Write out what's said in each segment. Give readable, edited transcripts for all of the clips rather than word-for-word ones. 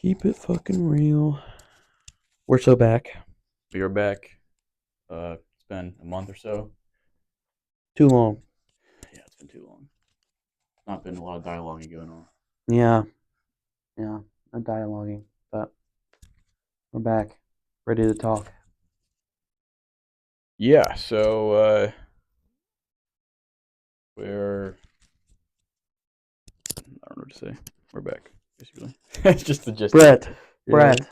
Keep it fucking real. We're so back. We are back. It's been a month or so. Too long. Yeah, it's been too long. Not been a lot of dialogue going on. Yeah. Yeah. I'm dialoguing, but we're back. Ready to talk. Yeah, we're I don't know what to say. We're back, basically. It's just the gist of it. Brett. Yeah. Brett.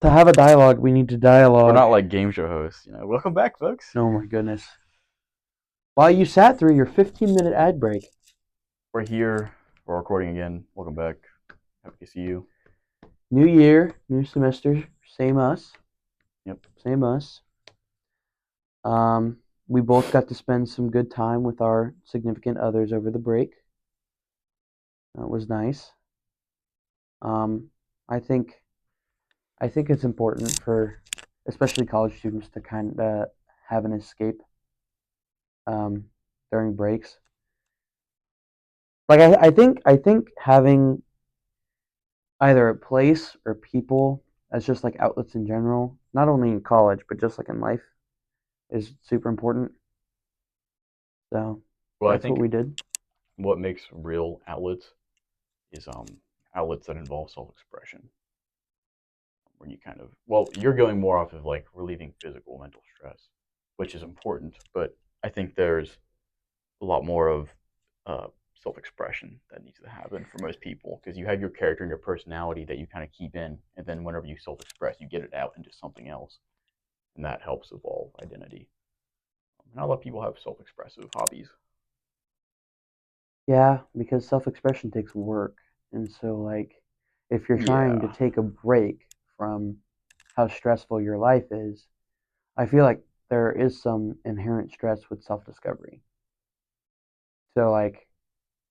To have a dialogue, we need to We're dialogue. not like game show hosts, Welcome back, folks. Oh my goodness. While you sat through your 15-minute ad break. We're here. We're recording again. Welcome back. Happy to see you. New year, new semester, same us. Yep. Same us. We both got to spend some good time with our significant others over the break. That was nice. I think it's important for especially college students to kind of have an escape um, during breaks. Like I think having either a place or people as just like outlets in general, not only in college but just like in life, is super important. So Well, I that's what think we did. what makes real outlets is outlets that involve self-expression. Where you kind of you're going more off of like relieving physical mental stress, which is important, but I think there's a lot more of uh, self-expression that needs to happen for most people because you have your character and your personality that you kind of keep in, and then whenever you self-express you get it out into something else, and that helps evolve identity. Not a lot of people have self-expressive hobbies. Yeah, because self-expression takes work, and so like if you're trying to Yeah. take a break from how stressful your life is, I feel like there is some inherent stress with self-discovery. So like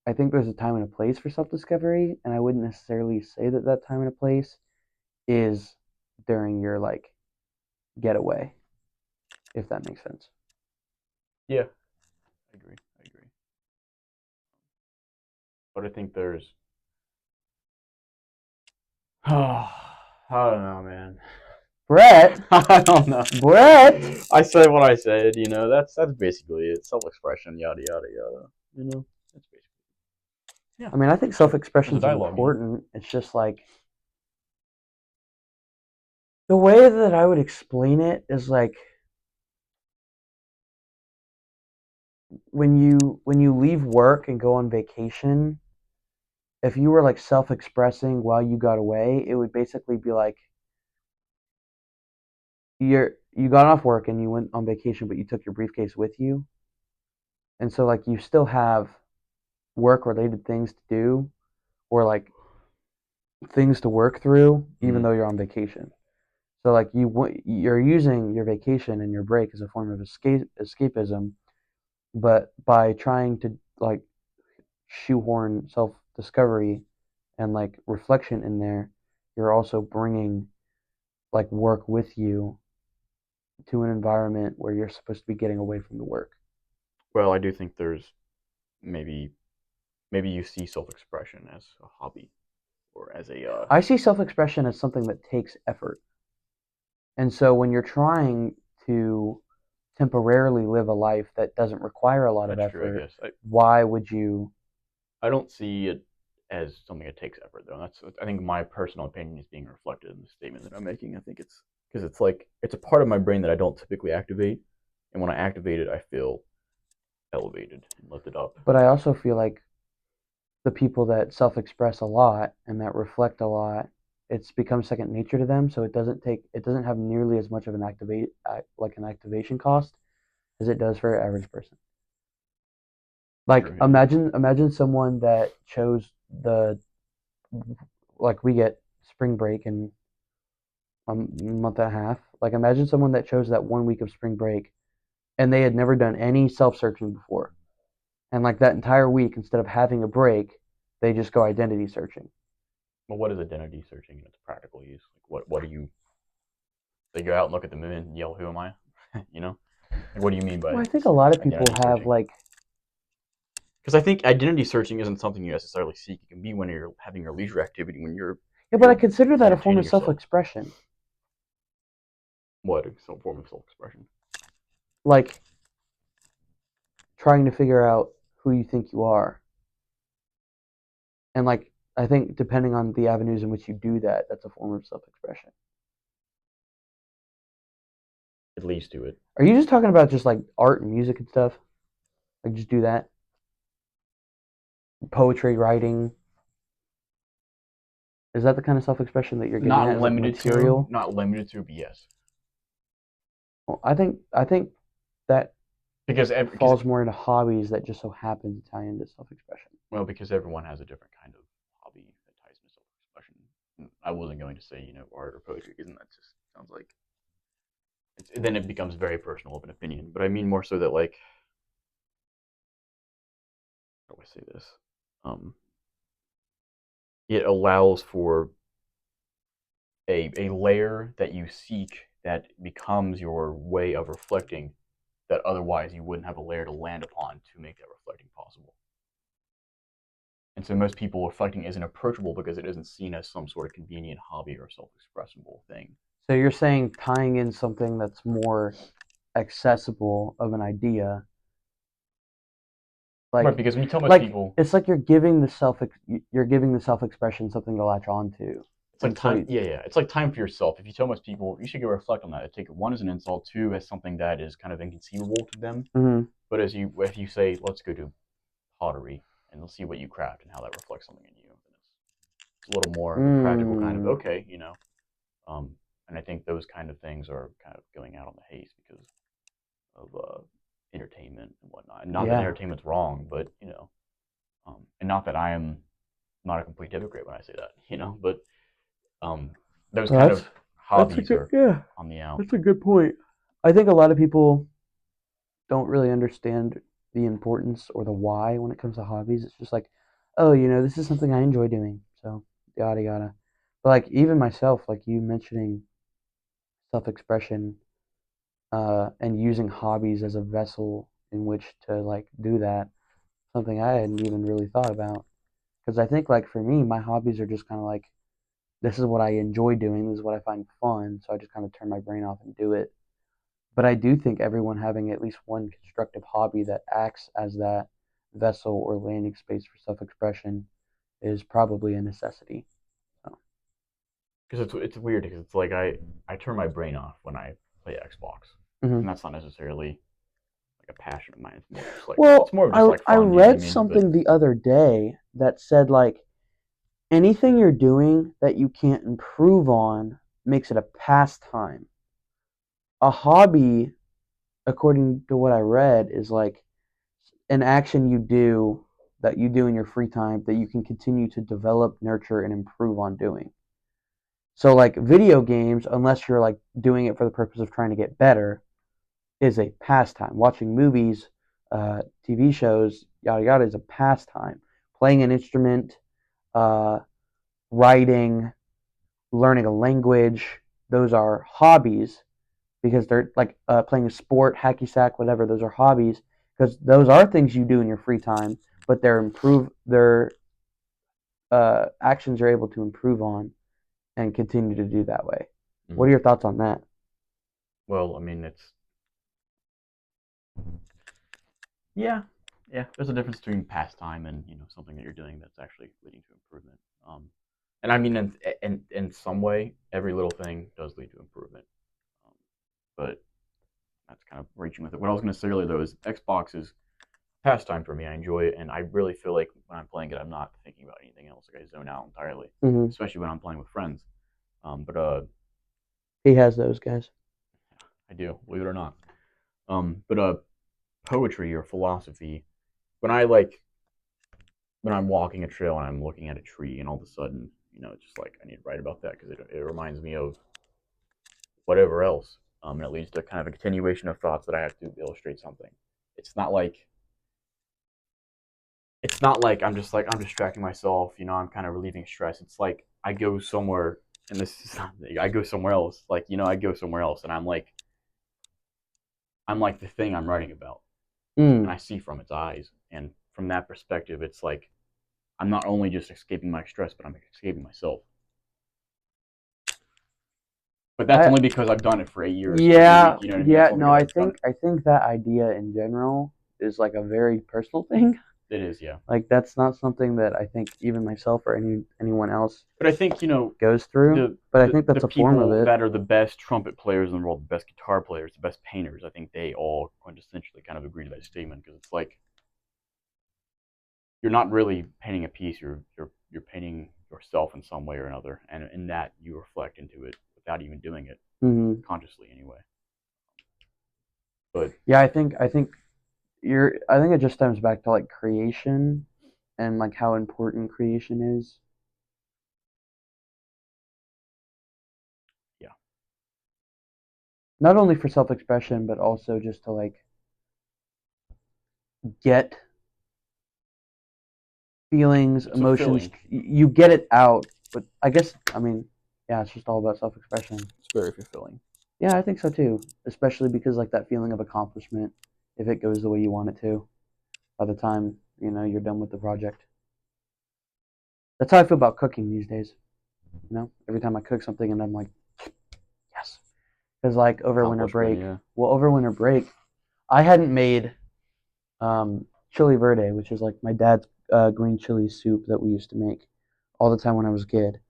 I think there's a time and a place for self-discovery, and I wouldn't necessarily say that that time and a place is during your like getaway, if that makes sense. Yeah, I agree, but I think there's I don't know, man. Brett, I don't know. Brett. I said what I said. That's basically it. Self-expression, yada yada yada. That's basically. Yeah. I mean, I think There's a self-expression is dialogue. important. It's just like the way that I would explain it is like when you leave work and go on vacation, if you were like self-expressing while you got away, it would basically be like you got off work and you went on vacation, but you took your briefcase with you, and so like you still have work-related things to do or like things to work through, even Mm. though you're on vacation. So like you're using your vacation and your break as a form of escapism, but by trying to like shoehorn self discovery and like reflection in there, you're also bringing like work with you to an environment where you're supposed to be getting away from the work. Well, I do think there's maybe maybe you see self-expression as a hobby or as a I see self expression as something that takes effort. And so when you're trying to temporarily live a life that doesn't require a lot of that's true, I effort, guess. why would you? I don't see it as something that takes effort though. That's I think my personal opinion is being reflected in the statement that I'm making. I think it's because it's like it's a part of my brain that I don't typically activate, and when I activate it, I feel elevated and lifted up. But I also feel like the people that self express a lot and that reflect a lot, it's become second nature to them. So it doesn't have nearly as much of an like an activation cost as it does for an average person. Like True, yeah. imagine someone that chose the like we get spring break in a month and a half. Like imagine someone that chose that 1 week of spring break and they had never done any self searching before. And like that entire week, instead of having a break, they just go identity searching. Well, what is identity searching in its practical use? Like, what do you? They go out and look at the moon and yell, "Who am I?" you know? Like, what do you mean Well, by I think a lot of people identity have searching? like Because I think identity searching isn't something you necessarily seek. It can be when you're having your leisure activity, when Yeah, but I you're consider that a form entertaining of yourself. self-expression. What some form of self expression? Like trying to figure out who you think you are. And like I think depending on the avenues in which you do that, that's a form of self-expression. It leads to it. Are you just talking about just like art and music and stuff? Like just do that? Poetry, writing. Is that the kind of self-expression that you're getting Not at? Is like limited to, material? not limited to, but yes. Well, I think that Because falls more into hobbies that just so happen to tie into self-expression. well, because everyone has a different kind of hobby that ties into self expression. I wasn't going to say art or poetry, because that just sounds like then it becomes very personal of an opinion. But I mean more so that like how do I say this? Um, it allows for a layer that you seek that becomes your way of reflecting that otherwise you wouldn't have a layer to land upon to make that reflecting possible. And so most people reflecting isn't approachable because it isn't seen as some sort of convenient hobby or self-expressible thing. So you're saying tying in something that's more accessible of an idea, Right, like because when you tell most like people, it's like you're giving the self-expression something to latch onto, it's like and so time. Yeah, yeah, it's like time for yourself. If you tell most people, you should go reflect on that. I take it one as an insult, two as something that is kind of inconceivable to them. mhm. But if you say, let's go to pottery and let's see what you craft and how that reflects something in you, then it's a little more of a practical kind of Mm, okay. Um, and I think those kind of things are kind of going out on the haze because of entertainment and whatnot. And not that yeah. entertainment's wrong, but and not that I am not a complete hypocrite when I say that, but um, those Well, kind of that's a hobbies good are yeah. on the out. That's a good point. I think a lot of people don't really understand the importance or the why when it comes to hobbies. It's just like, oh, this is something I enjoy doing, so yada yada. But like even myself, like you mentioning self-expression and using hobbies as a vessel in which to like do that, something I hadn't even really thought about. Because I think like for me, my hobbies are just kind of like this is what I enjoy doing, this is what I find fun, so I just kind of turn my brain off and do it. But I do think everyone having at least one constructive hobby that acts as that vessel or landing space for self-expression is probably a necessity. So, Because it's weird because it's like I turn my brain off when I play Xbox, and mhm. that's not necessarily like a passion of mine. It's Well, more of just I like I fun. You know what I read mean? But something the other day that said like anything you're doing that you can't improve on makes it a pastime. A hobby, according to what I read, is like an action you do that you do in your free time that you can continue to develop, nurture, and improve on doing. So like video games, unless you're like doing it for the purpose of trying to get better, is a pastime. Watching movies, TV shows, yada yada, is a pastime. Playing an instrument, uh, writing, learning a language, those are hobbies because they're like playing a sport, hacky sack, whatever. Those are hobbies because those are things you do in your free time, but their actions are able to improve on and continue to do that way. What are mm-hmm. your thoughts on that? Well, I mean, it's yeah, yeah. There's a difference between pastime and something that you're doing that's actually leading to improvement. And I mean, in some way, every little thing does lead to improvement. Um, but that's kind of reaching with it. What I was going to say earlier though is Xbox is pastime for me. I enjoy it, and I really feel like when I'm playing it, I'm not thinking about anything else. Like I zone out entirely, Mm-hmm. especially when I'm playing with friends. But He has those guys. I do, believe it or not. But poetry or philosophy, when when I'm walking a trail and I'm looking at a tree, and all of a sudden, it's just like I need to write about that because it reminds me of whatever else. And it leads to kind of a continuation of thoughts that I have to illustrate something. It's not like I'm distracting myself. I'm kind of relieving stress. It's like I go somewhere, and this is not, I go somewhere else. Like I go somewhere else, and I'm like the thing I'm writing about, and Mm. I see from its eyes. And from that perspective, it's like I'm not only just escaping my stress, but I'm escaping myself. But that's I only because I've done it for 8 years every week. Yeah, You know what I mean? It's yeah. only No, because I've done I think that idea in general is like a very personal thing. it. It is, yeah. Like that's not something that I think even myself or anyone else But I think goes through. the But I the think the that's a form of people it. that are the best trumpet players in the world, the best guitar players, the best painters, I think they all quintessentially kind of agree to that statement because it's like you're not really painting a piece. You're painting yourself in some way or another, and in that you reflect into it without even doing it consciously anyway. But Yeah, I think it just stems back to like creation and like how important creation is. yeah, Not only for self-expression, but also just to like get feelings, it's emotions. fulfilling. You get it out. But I guess I mean, yeah, it's just all about self-expression. It's very fulfilling. Yeah, I think so too. Especially because like that feeling of accomplishment, if it goes the way you want it to, by the time you're done with the project. That's how I feel about cooking these days. Every time I cook something and I'm like, yes, because like Accomplishment, yeah. over winter break, I hadn't made chili verde, which is like my dad's green chili soup that we used to make all the time when I was a kid.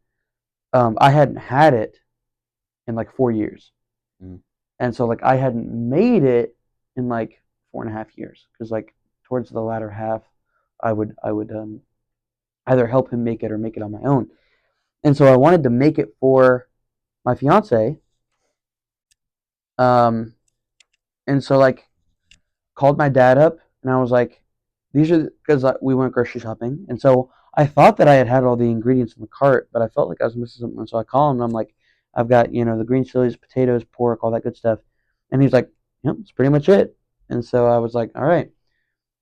I hadn't had it in like 4 years, Mm. and so like I hadn't made it in like 4.5 years because like towards the latter half, I would either help him make it or make it on my own, and so I wanted to make it for my fiance, um, and so like called my dad up and I was like, these are because we went grocery shopping, and so I thought that I had all the ingredients in the cart, but I felt like I was missing something. So I call him and I'm like, I've got the green chilies, potatoes, pork, all that good stuff, and he's like, yep, that's pretty much it. And so I was like, all right.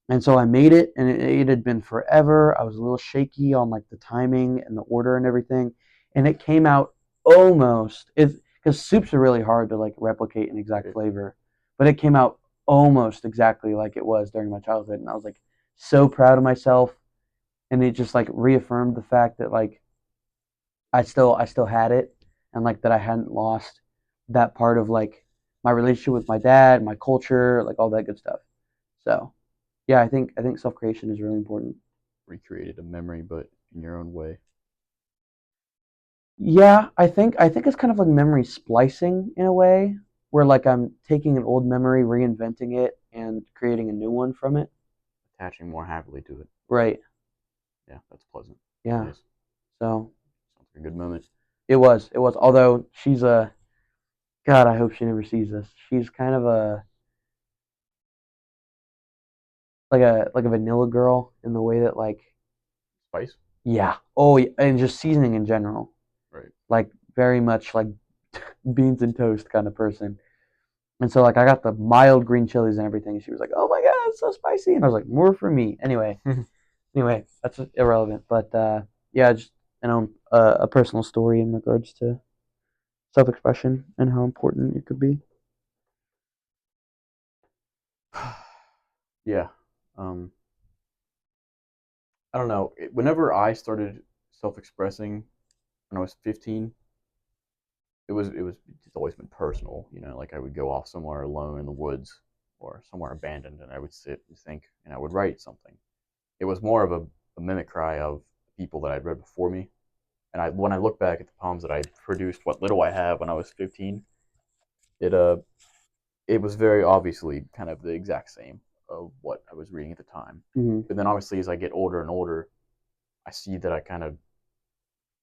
And so I made it, and it had been forever. I was a little shaky on like the timing and the order and everything, and it came out almost it because soups are really hard to like replicate an exact Right. flavor, but it came out almost exactly like it was during my childhood, and I was like so proud of myself, and it just like reaffirmed the fact that like I still had it, and like that I hadn't lost that part of like my relationship with my dad, my culture, like all that good stuff. So yeah, I think self creation is really important. Recreated a memory, but in your own way. Yeah, I think it's kind of like memory splicing in a way, where like I'm taking an old memory, reinventing it, and creating a new one from it. Attaching more happily to it. Right. Yeah, that's pleasant. It Yeah. is. So Sounds like a good moment. it was. It was. Although she's a God, I hope she never sees this. She's kind of a like a vanilla girl in the way that like Spice? yeah. Oh, yeah, and just seasoning in general. Right. Like very much like beans and toast kind of person. And so like I got the mild green chilies and everything. She was like, "Oh my god, it's so spicy!" And I was like, "More for me." Anyway, that's irrelevant. But yeah, just a personal story in regards to self-expression and how important it could be. yeah. Um, I don't know. Whenever I started self-expressing when I was 15, it's always been personal. Like I would go off somewhere alone in the woods or somewhere abandoned, and I would sit and think, and I would write something. It was more of a mimic cry of people that I'd read before me. And when I look back at the poems that I produced, what little I have when I was 15, it it was very obviously kind of the exact same of what I was reading at the time. Hmm. But then obviously as I get older and older, I see that I kind of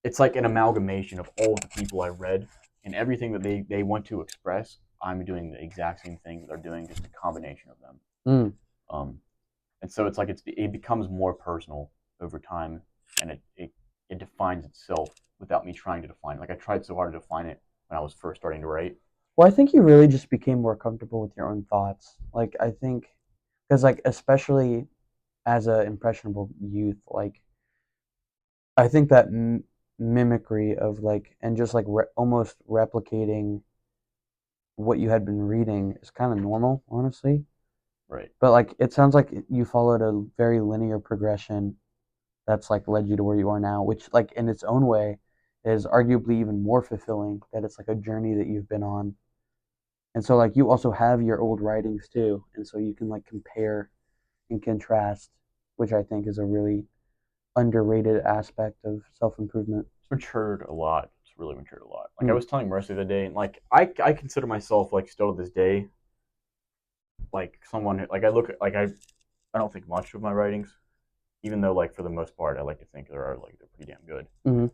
it's like an amalgamation of all the people I read and everything that they want to express. I'm doing the exact same thing that they're doing, just a combination of them. Mm. Um, and so it's like it becomes more personal over time, and it defines itself without me trying to define it. Like I tried so hard to define it when I was first starting to write. Well, I think you really just became more comfortable with your own thoughts. Like I think, because like especially as a impressionable youth, like I think that mimicry of like and just like almost replicating what you had been reading is kind of normal, honestly. Right. But like it sounds like you followed a very linear progression that's like led you to where you are now, which like in its own way is arguably even more fulfilling that it's like a journey that you've been on. And so like you also have your old writings too, and so you can like compare and contrast, which I think is a really underrated aspect of self-improvement. It's matured a lot. It's really matured a lot. Like I Mm. was telling Mercy the other day, and like I consider myself like still to this day like someone who, like I look at like I don't think much of my writings, even though like for the most part I like to think they're pretty damn good, Mm-hmm.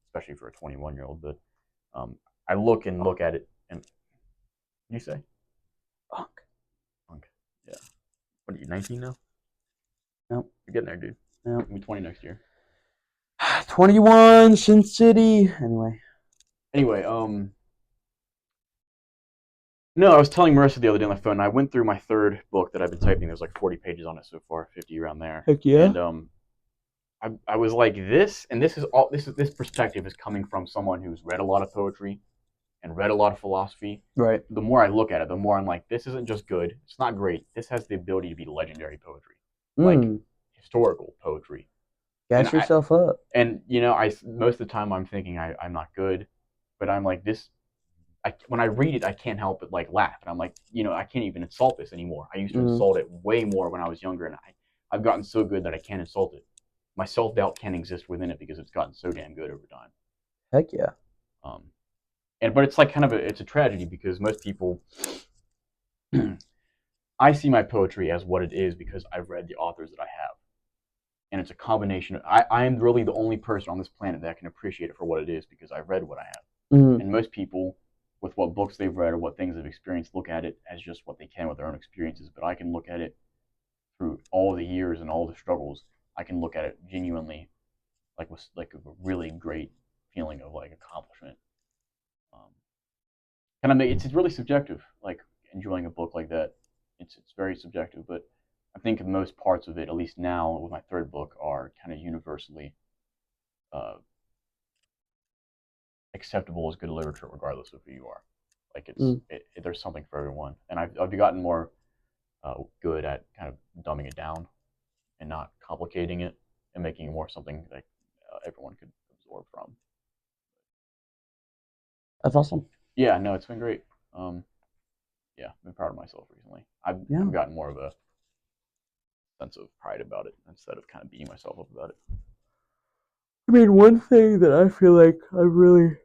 especially for a 21-year-old. But um, I look at it and you say, Fuck. Punk. Yeah. What are you, 19 now? Nope. You're getting there, dude. Nope. You'll be 20 next year. 21, Sin City. Anyway, no, I was telling Marissa the other day on the phone. I went through my third book that I've been typing. There's like 40 pages on it so far, 50 around there. Heck yeah. And I was like this, and this perspective is coming from someone who's read a lot of poetry and read a lot of philosophy. Right. The more I look at it, the more I'm like, this isn't just good. It's not great. This has the ability to be legendary poetry, like Mm. historical poetry. And Gas yourself up. I most of the time I'm thinking I'm not good, but I'm like this. When I read it, I can't help but like laugh, and I'm like, I can't even insult this anymore. I used to Mm. insult it way more when I was younger, and I've gotten so good that I can't insult it. My self doubt can't exist within it because it's gotten so damn good over time. Heck yeah. Um, but it's like kind of it's a tragedy because most people, I see my poetry as what it is because I've read the authors that I have, and it's a combination. I am really the only person on this planet that can appreciate it for what it is because I've read what I have. Mm. And most people, with what books they've read or what things they've experienced, look at it as just what they can with their own experiences. But I can look at it through all the years and all the struggles. I can look at it genuinely, like with like a really great feeling of like accomplishment. Um, kind of make it's really subjective. Like enjoying a book like that, it's very subjective. But I think most parts of it, at least now with my third book, are kind of universally uh, acceptable as good literature, regardless of who you are. Like Mm. there's something for everyone, and I've gotten more good at kind of dumbing it down and not complicating it and making it more something that everyone could absorb from. That's awesome. Yeah, no, it's been great. Um, yeah, I've been proud of myself recently. Yeah. I've gotten more of a sense of pride about it instead of kind of beating myself up about it. I mean, one thing that I feel like I really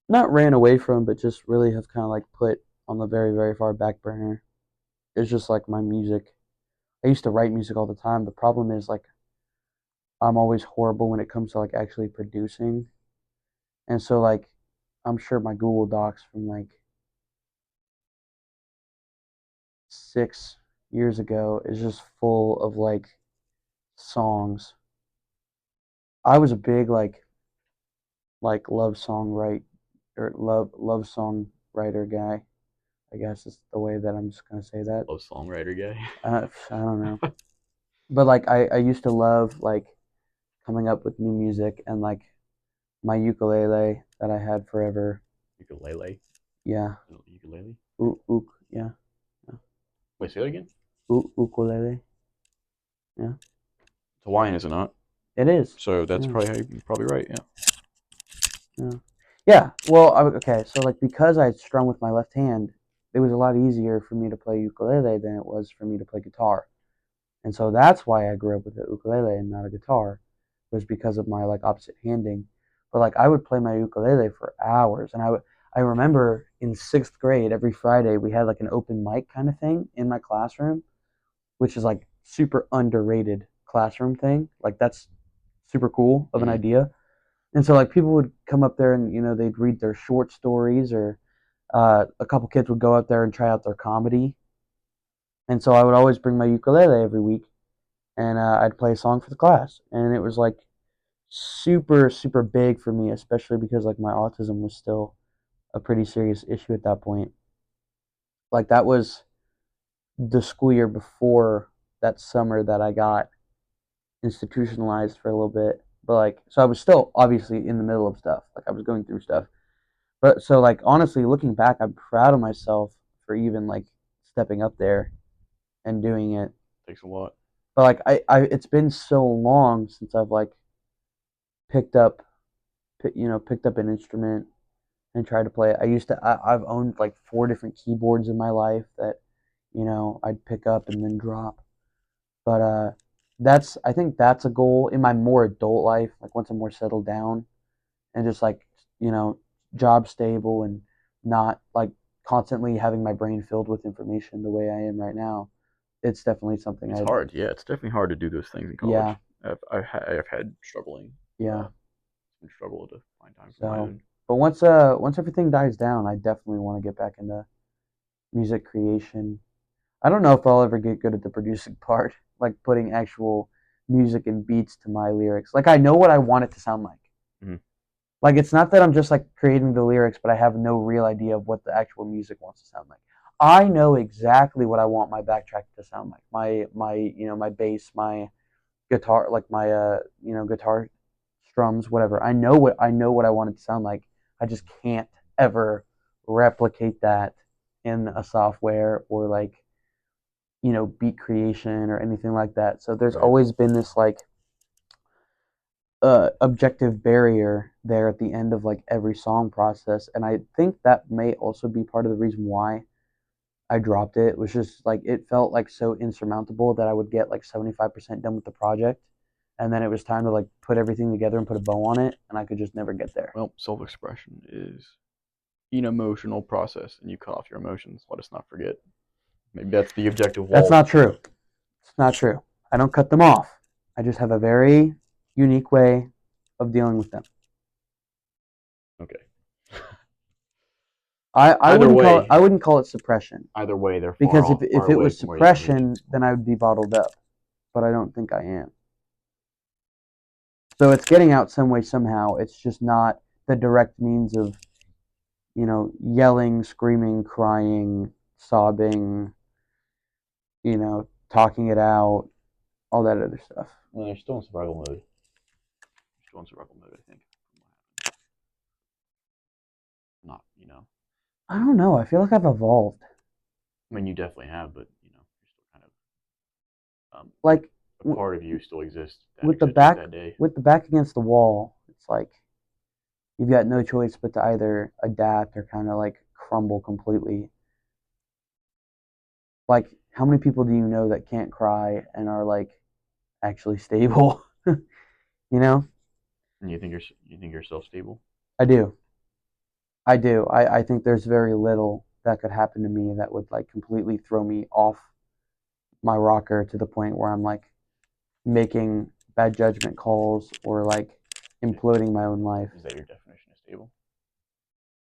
not ran away from, but just really have kind of like put on the very, very far back burner is just like my music. I used to write music all the time. The problem is like I'm always horrible when it comes to like actually producing. And so like I'm sure my Google Docs from like 6 years ago is just full of like songs. I was a big like love song write or love song writer guy. I guess is the way that I'm just gonna say that. Love songwriter guy. I don't know, but like I used to love like coming up with new music and like my ukulele that I had forever. Ukulele. Yeah, Ukulele. yeah, yeah. Wait, say that again. Ukulele. Yeah, It's Hawaiian, is it not? it is. So that's Yeah, probably how you're probably right. Yeah. yeah, yeah. Well, okay. So like because I strum with my left hand, it was a lot easier for me to play ukulele than it was for me to play guitar. And so that's why I grew up with a ukulele and not a guitar, was because of my like opposite handing. But like I would play my ukulele for hours, and I remember in 6th grade every Friday we had like an open mic kind of thing in my classroom, which is like super underrated classroom thing. Like that's super cool of an Mm-hmm. idea. And so like people would come up there and they'd read their short stories or a couple kids would go up there and try out their comedy. And so I would always bring my ukulele every week and I'd play a song for the class. And it was like super, super big for me, especially because like my autism was still a pretty serious issue at that point. Like that was the school year before that summer that I got institutionalized for a little bit. But like, so I was still obviously in the middle of stuff. Like I was going through stuff. But so like honestly, looking back, I'm proud of myself for even like stepping up there and doing it. Takes a lot. But like it's been so long since I've like picked up, picked up an instrument and tried to play it. I've owned like four different keyboards in my life that, I'd pick up and then drop. But I think that's a goal in my more adult life, like once I'm more settled down and just like, you know, job stable and not like constantly having my brain filled with information the way I am right now. It's definitely something It's I'd, hard. Yeah, it's definitely hard to do those things in yeah, college. I've had struggling. yeah. Struggle to find time for my So, own. but once everything dies down, I definitely want to get back into music creation. I don't know if I'll ever get good at the producing part, like putting actual music and beats to my lyrics. Like I know what I want it to sound like. Mm-hmm. Like it's not that I'm just like creating the lyrics, but I have no real idea of what the actual music wants to sound like. I know exactly what I want my backtrack to sound like. My bass, my guitar, like my guitar strums, whatever. I know what I want it to sound like. I just can't ever replicate that in a software or like beat creation or anything like that. So there's Right. always been this like objective barrier there at the end of like every song process, and I think that may also be part of the reason why I dropped it. It was just like it felt like so insurmountable that I would get like 75% done with the project, and then it was time to like put everything together and put a bow on it, and I could just never get there. Well, self-expression is an emotional process, and you cut off your emotions. Let us not forget. Maybe that's the objective That's wall. not true. It's not true. I don't cut them off. I just have a very unique way of dealing with them. Okay. I Either wouldn't call it way, I wouldn't call it suppression they're because if far if it away was from where you can reach. suppression, then I would be bottled up. But I don't think I am. So it's getting out some way somehow. It's just not the direct means of yelling, screaming, crying, sobbing, talking it out, all that other stuff. Well, they're still in survival mode. They're still in survival mode, I think. Not, I don't know. I feel like I've evolved. I mean, you definitely have, but you're still kind of Like a w- part of you still exists that with the existed back that day. with the back against the wall. It's like you've got no choice but to either adapt or kind of like crumble completely. Like how many people do you know that can't cry and are like actually stable? you know? And you think you're self stable? I do. I do. I think there's very little that could happen to me that would like completely throw me off my rocker to the point where I'm like making bad judgment calls or like imploding my own life. Is that your definition of stable?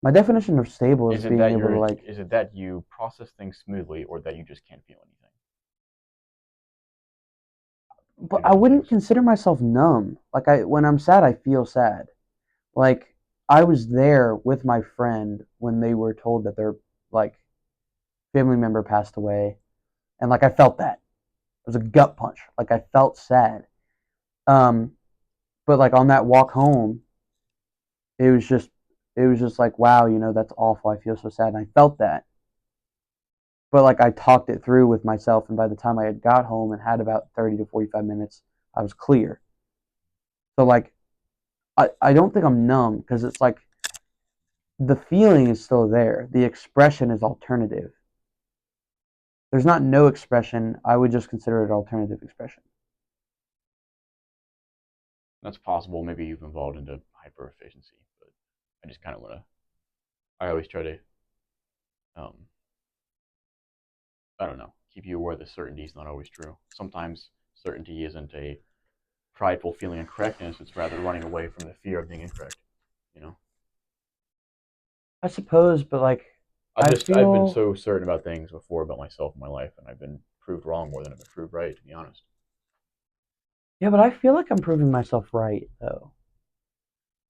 My definition of stable is being able to like, is it that you process things smoothly or that you just can't feel anything? but Two I different wouldn't things. consider myself numb. Like when I'm sad, I feel sad. Like I was there with my friend when they were told that their like family member passed away, and like I felt that. It was a gut punch. Like I felt sad. Um, but like on that walk home, it was just it was just like wow, that's awful. I feel so sad, and I felt that. But like I talked it through with myself, and by the time I had got home and had about 30 to 45 minutes, I was clear. So like I don't think I'm numb because it's like the feeling is still there. The expression is alternative. There's not no expression. I would just consider it alternative expression. That's possible. Maybe you've evolved into hyper efficiency, but I just kind of want to. I always try to, um, I don't know, keep you aware that certainty is not always true. Sometimes certainty isn't a prideful feeling of correctness; it's rather running away from the fear of being incorrect. You know, I suppose, but like I I've been feel so certain about things before about myself and my life, and I've been proved wrong more than I've been proved right. To be honest, yeah, but I feel like I'm proving myself right though.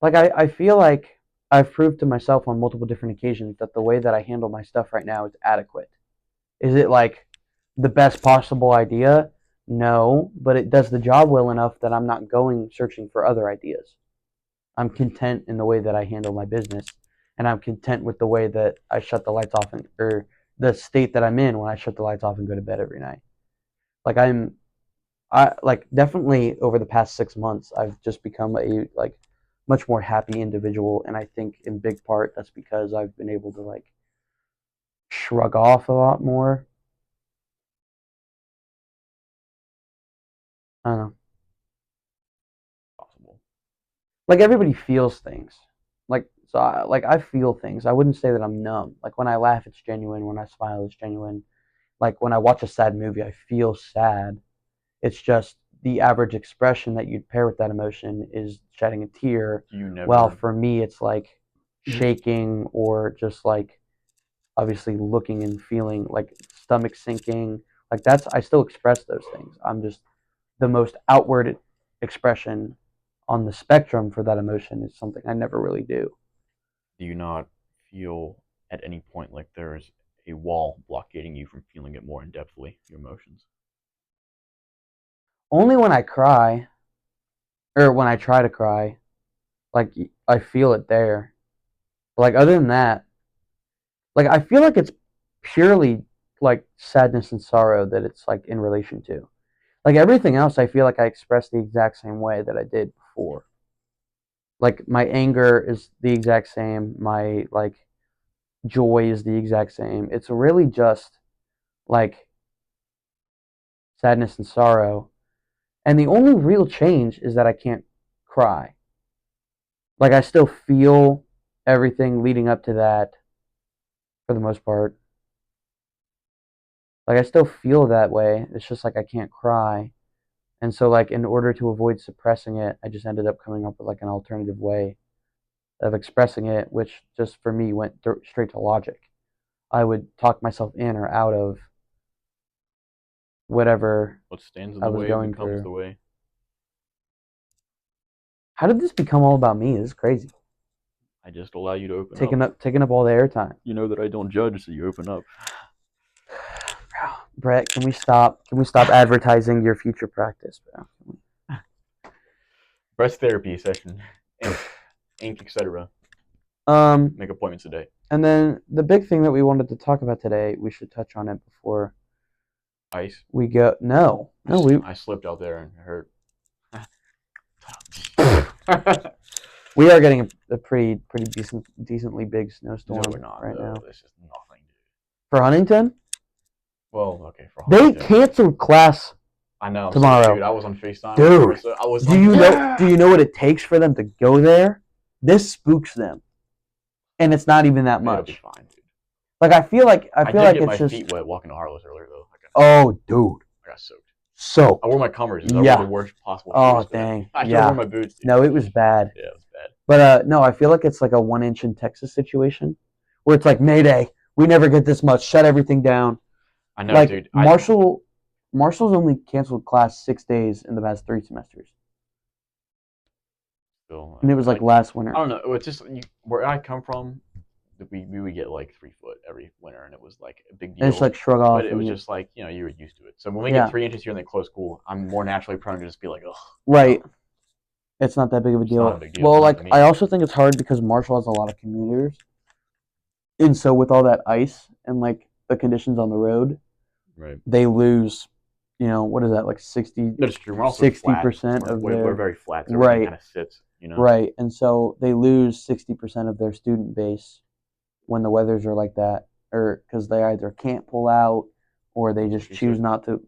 Like I feel like I've proved to myself on multiple different occasions that the way that I handle my stuff right now is adequate. Is it like the best possible idea? No, but it does the job well enough that I'm not going searching for other ideas. I'm content in the way that I handle my business, and I'm content with the way that I shut the lights off or the state that I'm in when I shut the lights off and go to bed every night. Like I like definitely over the past 6 months, I've just become a like much more happy individual, and I think in big part that's because I've been able to like shrug off a lot more. I don't know. Possible. Like I mean, everybody feels things. Like I feel things. I wouldn't say that I'm numb. Like when I laugh, it's genuine. When I smile, it's genuine. Like when I watch a sad movie, I feel sad. It's just the average expression that you'd pair with that emotion is shedding a tear. do you Well, never? for me, it's like shaking or just like obviously looking and feeling like stomach sinking. Like that's I still express those things. I'm just the most outward expression on the spectrum for that emotion is something I never really do. Do you not feel at any point like there's a wall blockading you from feeling it more in depthly, your emotions? Only when I cry or when I try to cry, like I feel it there. But like other than that, like I feel like it's purely like sadness and sorrow that it's like in relation to. Like everything else, I feel like I express the exact same way that I did before. Like my anger is the exact same. My like joy is the exact same. It's really just like sadness and sorrow. And the only real change is that I can't cry. Like I still feel everything leading up to that for the most part. Like I still feel that way. It's just like I can't cry. And so like in order to avoid suppressing it, I just ended up coming up with like an alternative way of expressing it, which just for me went straight to logic. I would talk myself in or out of whatever What stands in I the was way going becomes through. the way. How did this become all about me? This is crazy. I just allow you to open up. Taking up all the airtime. You know that I don't judge, so you open up. Brett, can we stop? Can we stop advertising your future practice, bro? Breast therapy session, ink, etc. Um, Make appointments today. and then the big thing that we wanted to talk about today, we should touch on it before Ice. we go. No, no, we I slipped out there and hurt. we are getting a pretty decently big No, snowstorm we're not right though. now This is nothing, dude. for Huntington. Well, okay, for They Huntington. canceled class I know. I'm so tomorrow. dude. I was on Facetime with Dude, Marissa. I was like, yeah. do you know what it takes for them to go there? This spooks them, and it's not even that It'll be much. fine, dude. Like I I feel did like get it's my just feet wet walking to Harlow's earlier though. oh, dude, I got soaked. I soaked. wore my Converses. I wore the Yeah. worst possible Oh shoes for that. dang. I should have Yeah. worn my boots, dude. No, it was bad. Yeah, it was bad. But no, I feel like it's like a 1 inch in Texas situation where it's like Mayday. We never get this much. Shut everything down. I know, Like dude. Marshall's only canceled class 6 days in the past 3 semesters, Still, and it was like last winter. I don't know. It's just where I come from. We would get like 3 foot every winter, and it was like a big And it's deal. like shrug But off it was and just like you were used to it. So when we yeah, get 3 inches here and they close school, I'm more naturally prone to just be like, ugh. right. It's not that big of a It's not a deal. big deal. Well, Not like to I me. also think it's hard because Marshall has a lot of commuters, and so with all that ice and like the conditions on the road, Right. they lose, what is that, like 60, That's true. We're also flat. 60% of We're their, very flat, so everything right, kind of sits. You know. right. And so they lose 60% of their student base when the weathers are like that, or because they either can't pull out or they That's just what she choose said. not to,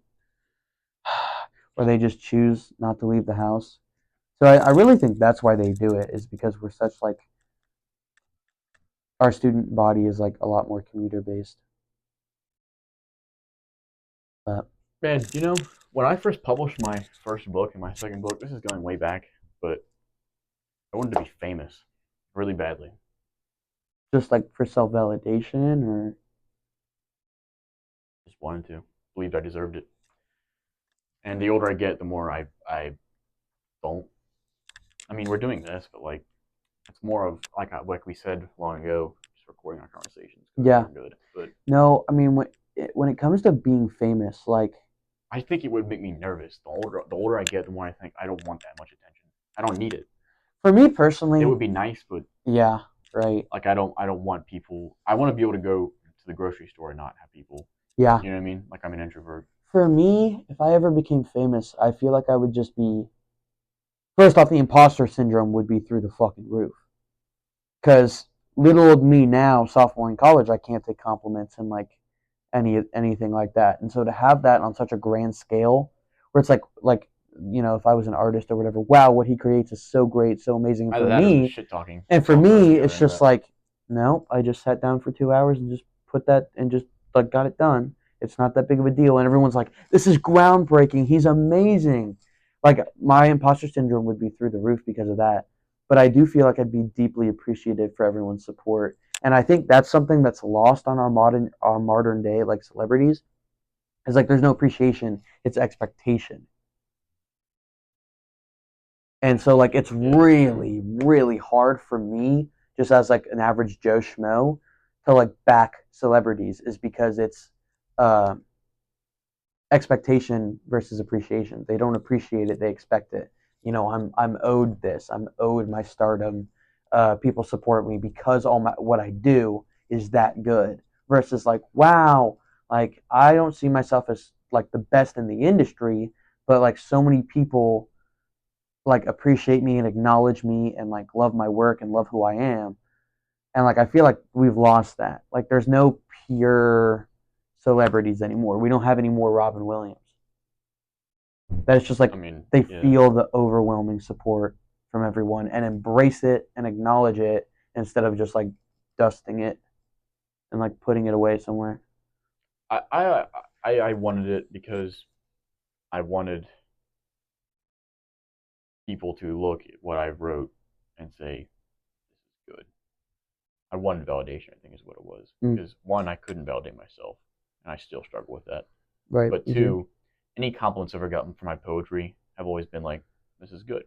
or they just choose not to leave the house. So I really think that's why they do it is because we're such like our student body is like a lot more commuter based. But Man, when I first published my first book and my second book, this is going way back, but I wanted to be famous really badly. just like for self validation or Just wanted to. Believed I deserved it. And the older I get, the more I don't. I mean, we're doing this, but like it's more of like we said long ago, just recording our conversations because yeah. they're good. But No, I mean when it comes to being famous, like I think it would make me nervous. The older I get, the more I think I don't want that much attention. I don't need it. for me It personally, would be nice, but yeah, right. like I don't want people. I want to be able to go to the grocery store and not have people. Yeah. You know what I mean? Like I'm an introvert. For me, if I ever became famous, I feel like I would just be first off, the imposter syndrome would be through the fucking roof. Because little old me now, sophomore in college, I can't take compliments and like anything like that. And so to have that on such a grand scale, where it's like if I was an artist or whatever, wow, what he creates is so great, so amazing. And Either for that or just me, shit talking and for software me, together it's into just that. like, no, I just sat down for 2 hours and just put that and just like got it done. It's not that big of a deal. And everyone's like, this is groundbreaking. He's amazing. Like my imposter syndrome would be through the roof because of that. But I do feel like I'd be deeply appreciative for everyone's support. And I think that's something that's lost on our modern day like celebrities. Is like there's no appreciation, it's expectation. And so like it's Yeah. really really hard for me just as like an average Joe schmo to like back celebrities is because it's uh, expectation versus appreciation. They don't appreciate it, they expect it. I'm owed this, I'm owed my stardom. People support me because all my what I do is that good versus like wow, like I don't see myself as like the best in the industry, but like so many people like appreciate me and acknowledge me and like love my work and love who I am. And like I feel like we've lost that. Like there's no pure celebrities anymore. We don't have any more Robin Williams. That it's just I like mean, they yeah. feel the overwhelming support from everyone and embrace it and acknowledge it instead of just like dusting it and like putting it away somewhere. I wanted it because I wanted people to look at what I wrote and say this is good. I wanted validation, I think is what it was. Mm, Because one, I couldn't validate myself, and I still struggle with that. right. But Mm-hmm. two, any compliments I've ever gotten for my poetry have always been like, "This is good,"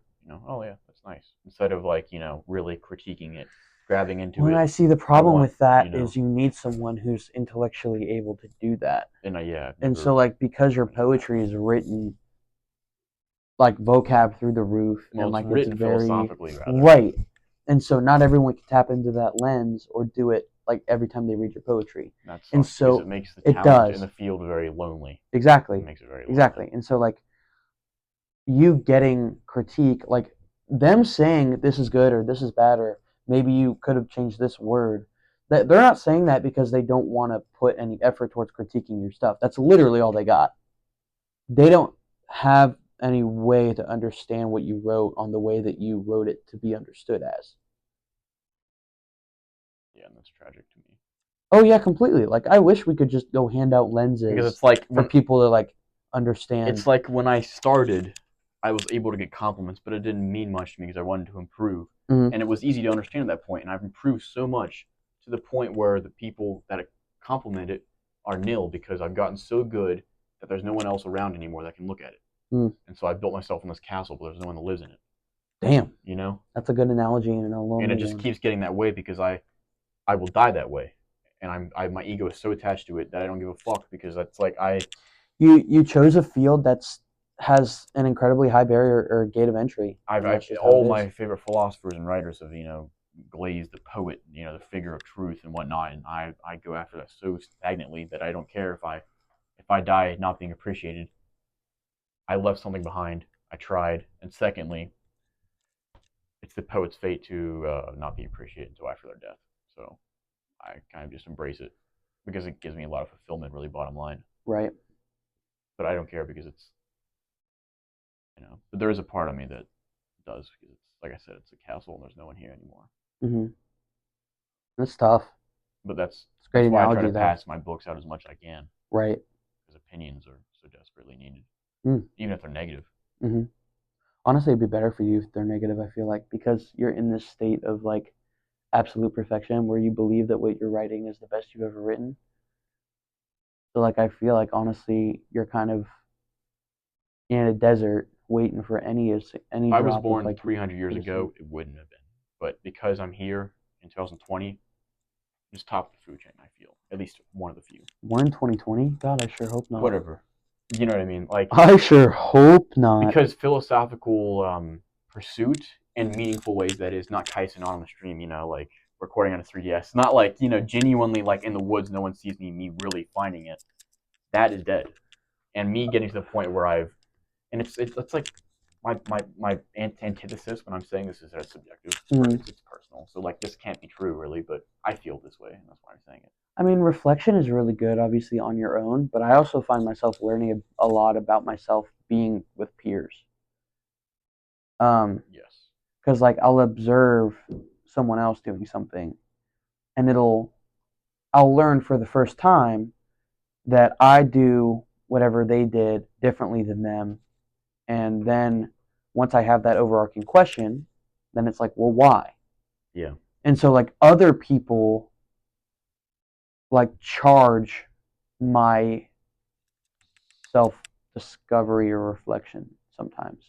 Oh yeah, that's nice. Instead of like really critiquing it, grabbing into When it, I see the I problem want with that is you need someone who's intellectually able to do that. and I've And so never like because your run into that. poetry is written like vocab through the roof Well, and it's like it's written very philosophically rather. right. And so not everyone can tap into that lens or do it like every time they read your poetry. That And sucks because it so makes the it talent in does. the field very lonely. It Exactly. makes it very lonely. Exactly. And so like you getting critique, like them saying this is good or this is bad or maybe you could have changed this word. That they're not saying that because they don't want to put any effort towards critiquing your stuff. That's literally all they got. They don't have any way to understand what you wrote on the way that you wrote it to be understood as. Yeah, and that's tragic to me. Oh yeah, completely. Like I wish we could just go hand out Because lenses for people to like understand. it's like when I started, I was able to get compliments, but it didn't mean much to me because I wanted to improve, Mm, and it was easy to understand at that point. And I've improved so much to the point where the people that compliment it are nil because I've gotten so good that there's no one else around anymore that can look at it. mm. And so I built myself in this castle, but there's no one that lives in it. Damn, You know, that's a good analogy and a and it lonely just one. keeps getting that way because I will die that way, and my ego is so attached to it that I don't give a fuck because that's like You chose a field that's has an incredibly high barrier or gate of entry, and I've that's just how all it is. my favorite philosophers and writers have Glaze the poet, the figure of truth and whatnot, and I go after that so stagnantly that I don't care if I die not being appreciated. I left something behind. I tried, and secondly, it's the poet's fate to not be appreciated until after their death. So I kind of just embrace it because it gives me a lot of fulfillment, really, bottom line. Right. But I don't care because it's But there is a part of me that does because it's like I said, it's a castle and there's no one here anymore. Mm-hmm. That's tough. But It's a great that's why I try to analogy though. pass my books out as much as I can Right. because opinions are so desperately needed, Mm. even if they're negative. Mm-hmm. Honestly, it'd be better for you if they're negative. I feel like because you're in this state of like absolute perfection where you believe that what you're writing is the best you've ever written. So like I feel like honestly you're kind of in a desert waiting for any If I was drop of born like 300 years innocent. ago, it wouldn't have been. But because I'm here in 2020, I'm just top of the food chain. I feel at least one of the few. We're in 2020. God, I sure hope not. Whatever, you know what I mean? Like I sure hope not. because philosophical pursuit in meaningful ways that is not kaizen on the stream. Like recording on a 3ds, not like genuinely like in the woods, no one sees me really finding it. That is dead. and me getting to the point where and it's like my antithesis when I'm saying this is as subjective, where Mm. it's personal. So like this can't be true really, but I feel this way, and that's why I'm saying it. I mean, reflection is really good, obviously, on your own, but I also find myself learning a lot about myself being with peers. Um, Yes. because like I'll observe someone else doing something, and I'll learn for the first time that I do whatever they did differently than them, and then once I have that overarching question, then it's like, well, why? Yeah. And so like other people like charge my self discovery or reflection sometimes.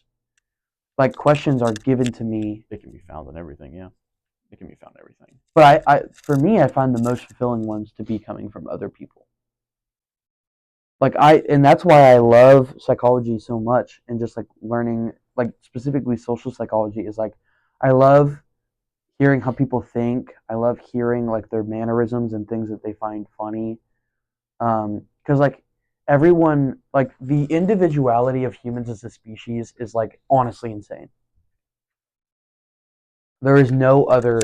Like questions are given to me, It can be found in everything. Yeah. It can be found in everything. but for me, I find the most fulfilling ones to be coming from other people. And that's why I love psychology so much, and just like learning, like specifically social psychology is like, I love hearing how people think. I love hearing like their mannerisms and things that they find funny. Because like everyone, like the individuality of humans as a species is like honestly insane. There is no other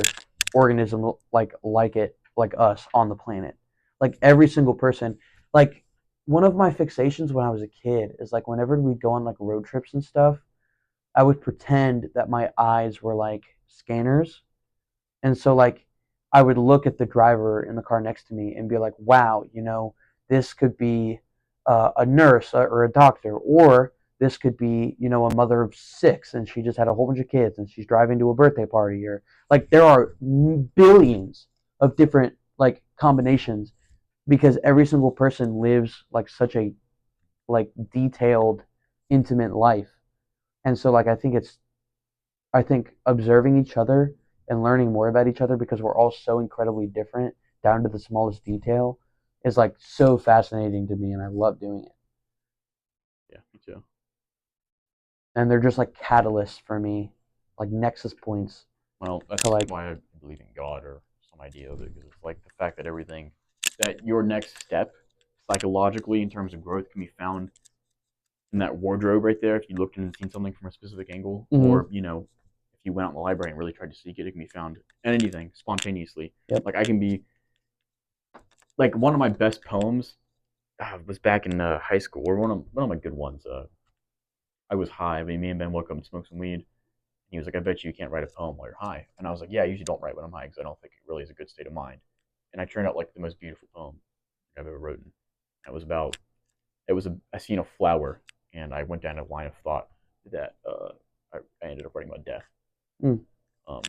organism like it, like us on the planet. Like every single person, like one of my fixations when I was a kid is like whenever we'd go on like road trips and stuff, I would pretend that my eyes were like scanners. And so like I would look at the driver in the car next to me and be like, wow, this could be a nurse or a doctor, or this could be, a mother of six and she just had a whole bunch of kids and she's driving to a birthday party, or like there are billions of different like combinations because every single person lives like such a like detailed, intimate life. And so like I think observing each other and learning more about each other because we're all so incredibly different down to the smallest detail is like so fascinating to me, and I love doing it. Yeah. Me too. And they're just like catalysts for me, like nexus points Well, to that's like why I believe in God or some idea of it, because it's like the fact that that your next step psychologically in terms of growth can be found in that wardrobe right there. If you looked and seen something from a specific angle, mm-hmm. or if you went out in the library and really tried to seek it, it can be found in anything spontaneously. Yep. Like I can be like one of my best poems was back in high school, or one of my good ones. I was high. I mean, me and Ben woke up and smoked some weed. He was like, "I bet you can't write a poem while you're high." And I was like, "Yeah, I usually don't write when I'm high because I don't think it really is a good state of mind." And I turned out like the most beautiful poem I've ever written. It was about I seen a flower, and I went down a line of thought that I ended up writing about death. Mm. Um,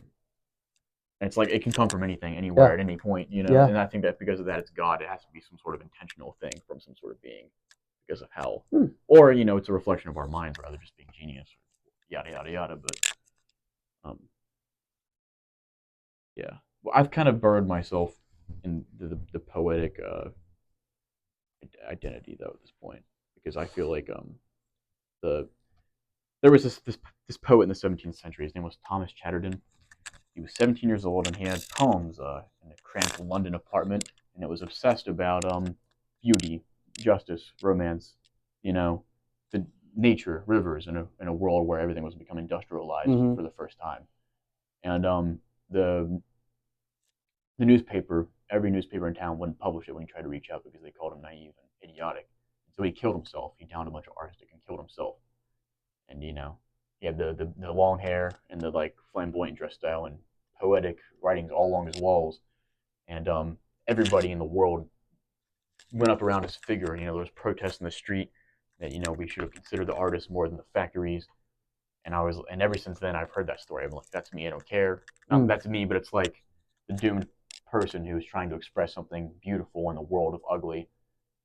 and it's like it can come from anything, anywhere, Yeah. at any point, Yeah. And I think that because of that, it's God. It has to be some sort of intentional thing from some sort of being because of hell, Mm. or it's a reflection of our minds rather just being genius, or yada yada yada. But um, yeah, well, I've kind of burned myself in the poetic identity though at this point because I feel like the there was this poet in the 17th century. His name was Thomas Chatterton. He was 17 years old and he had poems in a cramped London apartment, and it was obsessed about beauty, justice, romance, you know, the nature, rivers in a world where everything was becoming industrialized Mm-hmm. for the first time. And the the newspaper, every newspaper in town wouldn't publish it when he tried to reach out because they called him naive and idiotic. So he killed himself. He downed a bunch of arsenic and killed himself. And he had the long hair and the like flamboyant dress style and poetic writings all along his walls. And everybody in the world went up around his figure. And there was protests in the street that we should have considered the artist more than the factories. And ever since then I've heard that story. I'm like, that's me. I don't care. Not Mm. that's me, but it's like the doomed person who is trying to express something beautiful in the world of ugly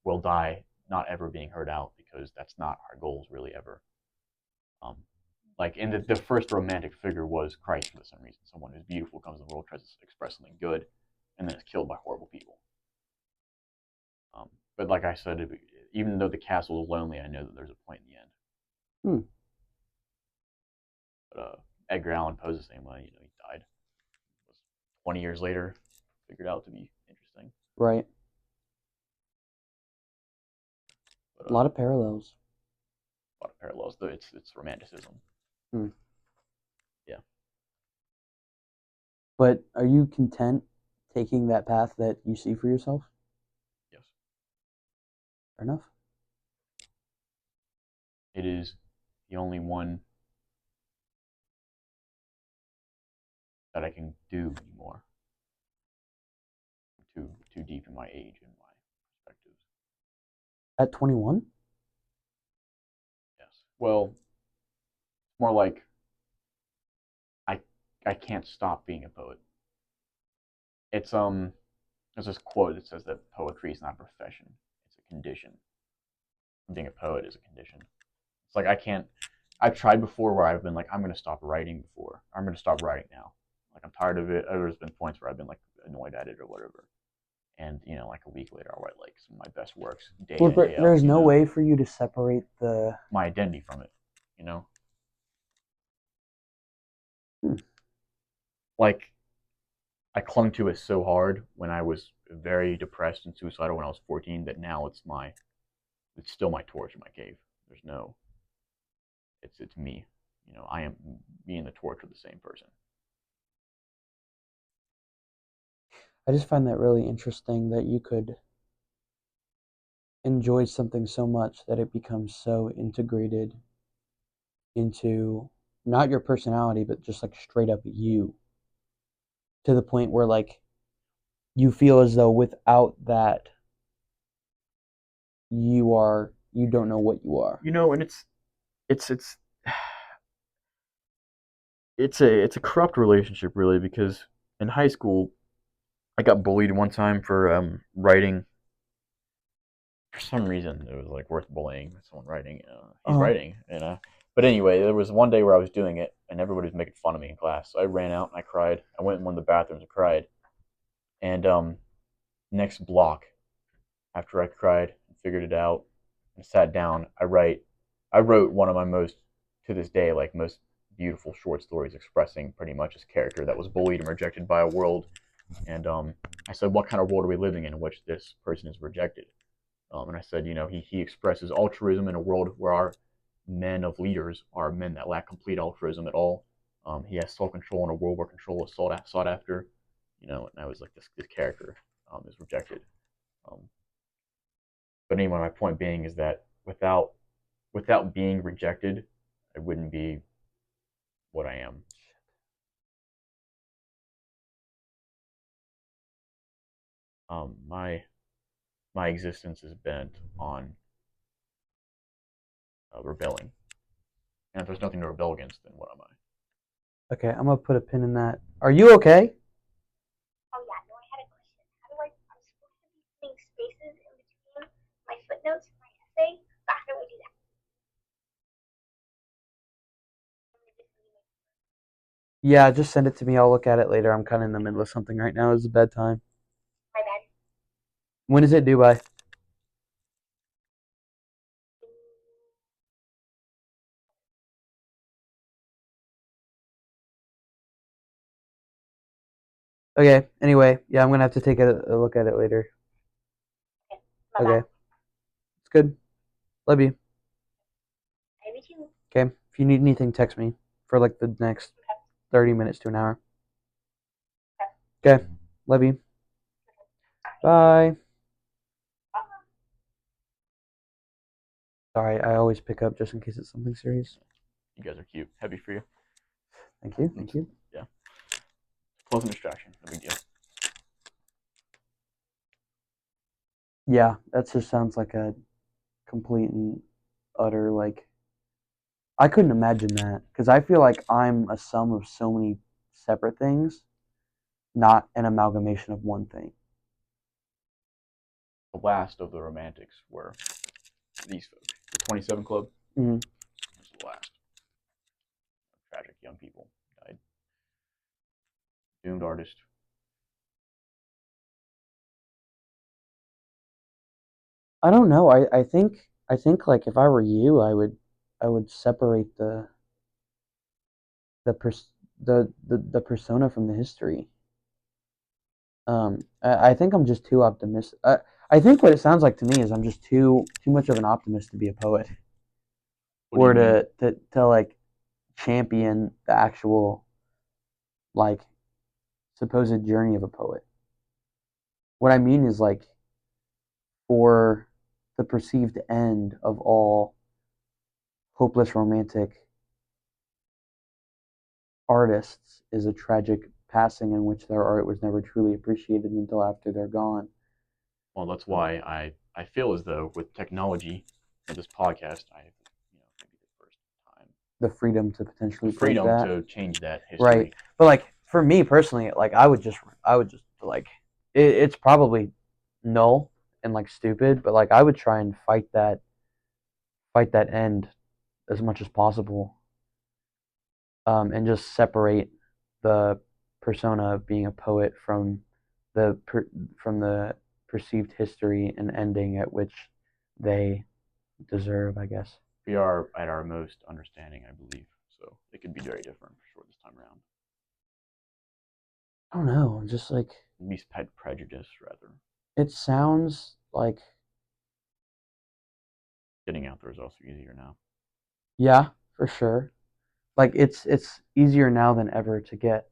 will die not ever being heard out because that's not our goals really ever. Um, like in the first romantic figure was Christ for some reason. Someone who's beautiful comes in the world, tries to express something good, and then is killed by horrible people. But like I said, even though the castle is lonely, I know that there's a point in the end. Mm. But Edgar Allan Poe's the same way. He died. 20 years later, figured out to be interesting. Right. But A lot of parallels. a lot of parallels. Though it's romanticism. Hmm. Yeah. But are you content taking that path that you see for yourself? Yes. Fair enough. It is the only one that I can do anymore. Too deep in my age and my perspectives. At 21? Yes. Well, more like I I can't stop being a poet. It's there's this quote that says that poetry is not a profession; it's a condition. Being a poet is a condition. It's like I can't. I've tried before where I've been like, I'm gonna stop writing before. I'm gonna stop writing now. Like I'm tired of it. There's been points where I've been like annoyed at it or whatever. And like a week later, I'll write like some of my best works day in Well, and but day out. there's no way for you to separate the. My identity from it. You know, Hmm. like I clung to it so hard when I was very depressed and suicidal when I was 14 that now it's still my torch in my cave. There's no, it's me. I am me and the torch are the same person. I just find that really interesting that you could enjoy something so much that it becomes so integrated into not your personality, but just like straight up you to the point where like you feel as though without that you don't know what you are. And it's it's a corrupt relationship really because in high school I got bullied one time for writing. For some reason, it was like worth bullying someone writing. He's Uh writing, But anyway, there was one day where I was doing it, and everybody was making fun of me in class. So I ran out and I cried. I went in one of the bathrooms and cried. And next block, after I cried and figured it out and sat down, I wrote one of my most, to this day, like most beautiful short stories expressing pretty much this character that was bullied and rejected by a world. And I said, what kind of world are we living in which this person is rejected? And I said, he expresses altruism in a world where our men of leaders are men that lack complete altruism at all. He has self control in a world where control is sought after. And I was like, this character is rejected. Um, but anyway, my point being is that without being rejected, I wouldn't be what I am. My existence is bent on rebelling, and if there's nothing to rebel against, then what am I? okay, I'm gonna put a pin in that. Are you okay? Oh yeah, no, I had a question. How do I'm supposed to be putting spaces in between my footnotes and my essay, but how do I do that? Yeah, just send it to me. I'll look at it later. I'm kind of in the middle of something right now. It's bedtime. My bad. When is it due by? Okay. Anyway, yeah, I'm gonna have to take a look at it later. Okay, my Okay, bad. it's good. Love you. I love you too. Okay. If you need anything, text me for like the next 30 minutes to an hour. Okay. Love you. Bye. Sorry, I always pick up just in case it's something serious. You guys are cute. Happy for you. Thank you. Thank you. Yeah. Pleasant distraction. No big deal. Yeah, that just sounds like a complete and utter like I couldn't imagine that because I feel like I'm a sum of so many separate things, not an amalgamation of one thing. The last of the romantics were these folks. The 27 Club Mm-hmm. was the last. Tragic young people died. Doomed artist. I don't know. I think like if I were you, I would separate the pers- the persona from the history. I think I'm just too optimistic. I I think what it sounds like to me is I'm just too much of an optimist to be a poet, What do or you mean? to like champion the actual like supposed journey of a poet. What I mean is like for the perceived end of all hopeless romantic artists is a tragic passing in which their art was never truly appreciated until after they're gone. Well, that's why I feel as though with technology and this podcast, I have, maybe the first time The freedom to the potentially change freedom that. to change that Right. history. But like for me personally, like I would just like it's probably null and like stupid, but like I would try and fight that end as much as possible, and just separate the persona of being a poet the per, from the perceived history and ending at which they deserve, I guess. We are at our most understanding, I believe. So it could be very different for sure this time around. I don't know, just like At least pet prejudice, rather. it sounds like Getting out there is also easier now. yeah, for sure. Like it's easier now than ever to get.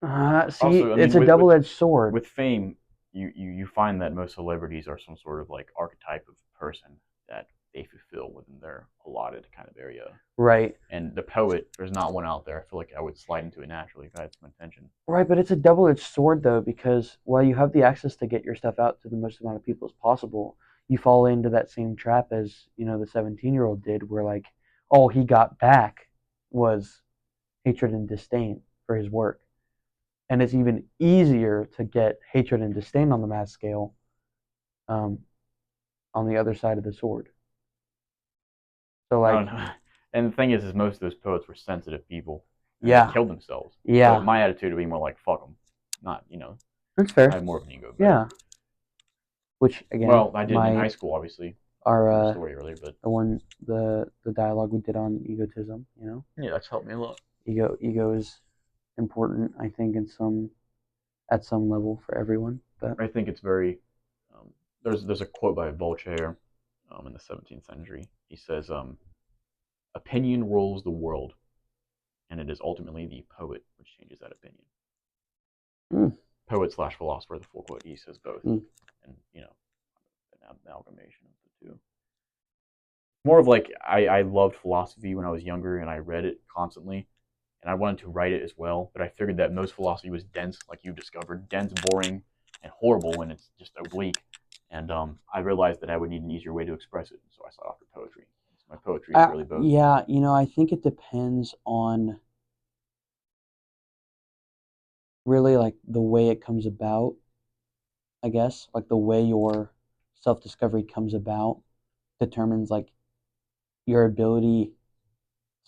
See, Also, I it's mean, a double-edged sword. with fame, you find that most celebrities are some sort of like archetype of person that they fulfill within their allotted kind of area. Right. And the poet, there's not one out there. I feel like I would slide into it naturally if I had some intention. Right, but it's a double-edged sword though, because while you have the access to get your stuff out to the most amount of people as possible, you fall into that same trap as, the 17-year-old did, where like all he got back was hatred and disdain for his work. And it's even easier to get hatred and disdain on the mass scale, um, on the other side of the sword. So I like, don't know. And the thing is most of those poets were sensitive people, and they yeah, killed themselves. So yeah, my attitude would be more like fuck them. Not, that's I fair. have more of an ego about it. Yeah, which again, Well, I didn't in high school, obviously. our From the story earlier, but the dialogue we did on egotism, yeah, that's helped me a lot. ego is important, I think, at some level for everyone. But I think it's very. There's a quote by Voltaire, in the 17th century. He says, "Opinion rules the world, and it is ultimately the poet which changes that opinion." mm, Poet slash philosopher, the full quote. He says both, mm, and an amalgamation of the two. More of like I loved philosophy when I was younger, and I read it constantly, and I wanted to write it as well. But I figured that most philosophy was dense, like you discovered, dense, boring, and horrible, and it's just oblique. And I realized that I would need an easier way to express it, so I sought after poetry. So my poetry is really both. yeah, I think it depends on really like the way it comes about. I guess like the way your self discovery comes about determines like your ability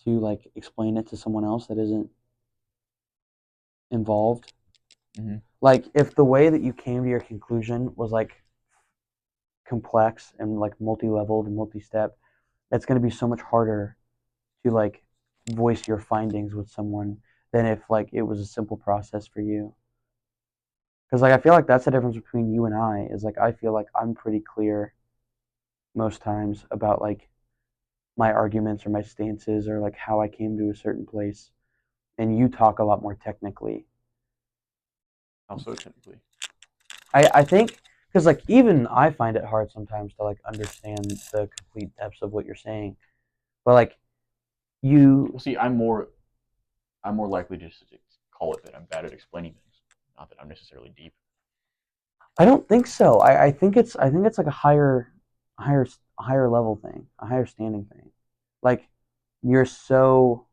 to like explain it to someone else that isn't involved. Mm-hmm. Like if the way that you came to your conclusion was like complex and like multi-leveled and multi-step, it's going to be so much harder to like voice your findings with someone than if like it was a simple process for you. Because like I feel like that's the difference between you and I is like I feel like I'm pretty clear most times about like my arguments or my stances or like how I came to a certain place, and you talk a lot more technically. Also, technically, I think because like even I find it hard sometimes to like understand the complete depths of what you're saying, but like you, well, see, I'm more likely just to call it that I'm bad at explaining things, not that I'm necessarily deep. I don't think so. I think it's like a higher higher level thing, a higher standing thing. Like you're so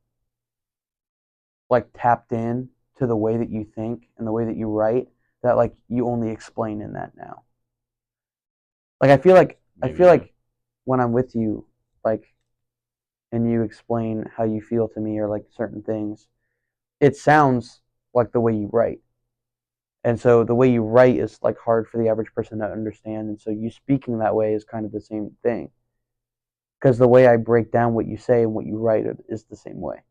like tapped in to the way that you think and the way that you write that like you only explain in that now. Like I Maybe, feel yeah. like when I'm with you, like and you explain how you feel to me or like certain things, it sounds like the way you write. And so the way you write is like hard for the average person to understand. And so you speaking that way is kind of the same thing. Because the way I break down what you say and what you write is the same way.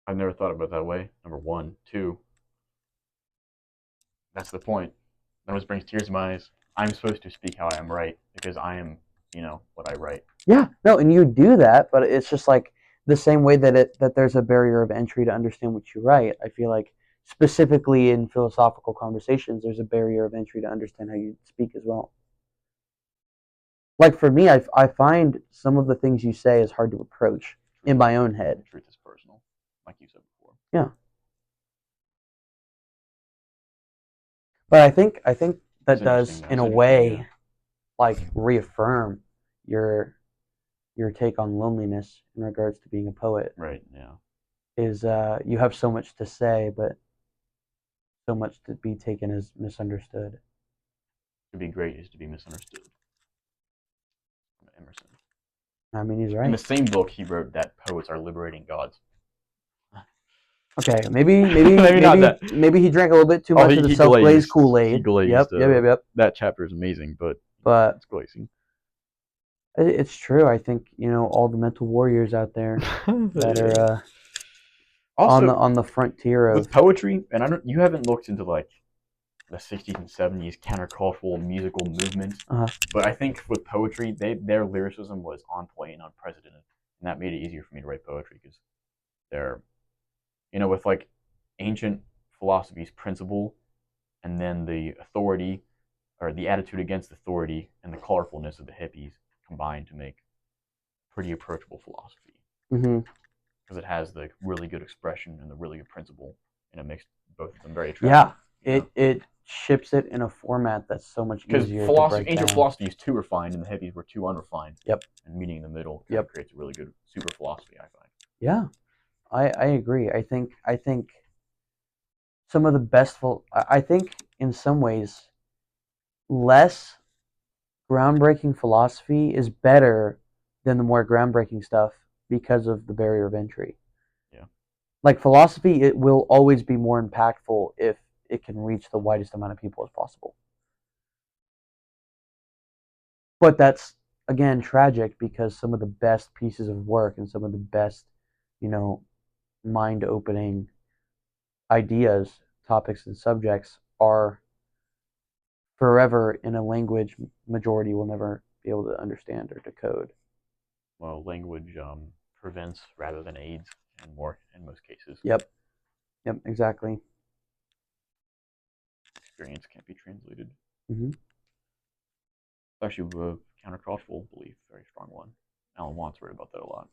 I've never thought about it that way. Number one, two. That's the point. That always brings tears to my eyes. I'm supposed to speak how I am right because I am, what I write. Yeah, no, and you do that, but it's just like the same way that there's a barrier of entry to understand what you write. I feel like specifically in philosophical conversations, there's a barrier of entry to understand how you speak as well. Like for me, I find some of the things you say is hard to approach in my own head. Truth is personal, like you said before. Yeah. But I think that does in a way like reaffirm your take on loneliness in regards to being a poet. Right. Yeah. Is you have so much to say, but so much to be taken as misunderstood. To be great is to be misunderstood. From Emerson. I mean, he's right. In the same book, he wrote that poets are liberating gods. Okay, maybe not that. Maybe he drank a little bit too much of the self-glazed Kool-Aid. He glazed. Yep. That chapter is amazing, but it's glazing. It's true. I think all the mental warriors out there that are also on the frontier of with poetry. And you haven't looked into like the 60s and 70s countercultural musical movement, but I think with poetry, their lyricism was on point and unprecedented, and that made it easier for me to write poetry because they're with like ancient philosophy's principle, and then the authority or the attitude against authority and the colorfulness of the hippies combined to make pretty approachable philosophy. Because it has the really good expression and the really good principle, and it makes both of them very attractive. Yeah, it ships it in a format that's so much easier. Because ancient philosophy is too refined, and the hippies were too unrefined. Yep. And meeting in the middle creates a really good super philosophy, I find. Yeah, I agree. I think some of the best. I think in some ways, less groundbreaking philosophy is better than the more groundbreaking stuff because of the barrier of entry. Yeah. Like philosophy, it will always be more impactful if it can reach the widest amount of people as possible. But that's again tragic because some of the best pieces of work and some of the best, mind-opening ideas, topics, and subjects are forever in a language majority will never be able to understand or decode. Well, language prevents rather than aids in most cases. Yep, exactly. Experience can't be translated. Mm-hmm. Especially with countercultural belief, very strong one. Alan Watts wrote about that a lot.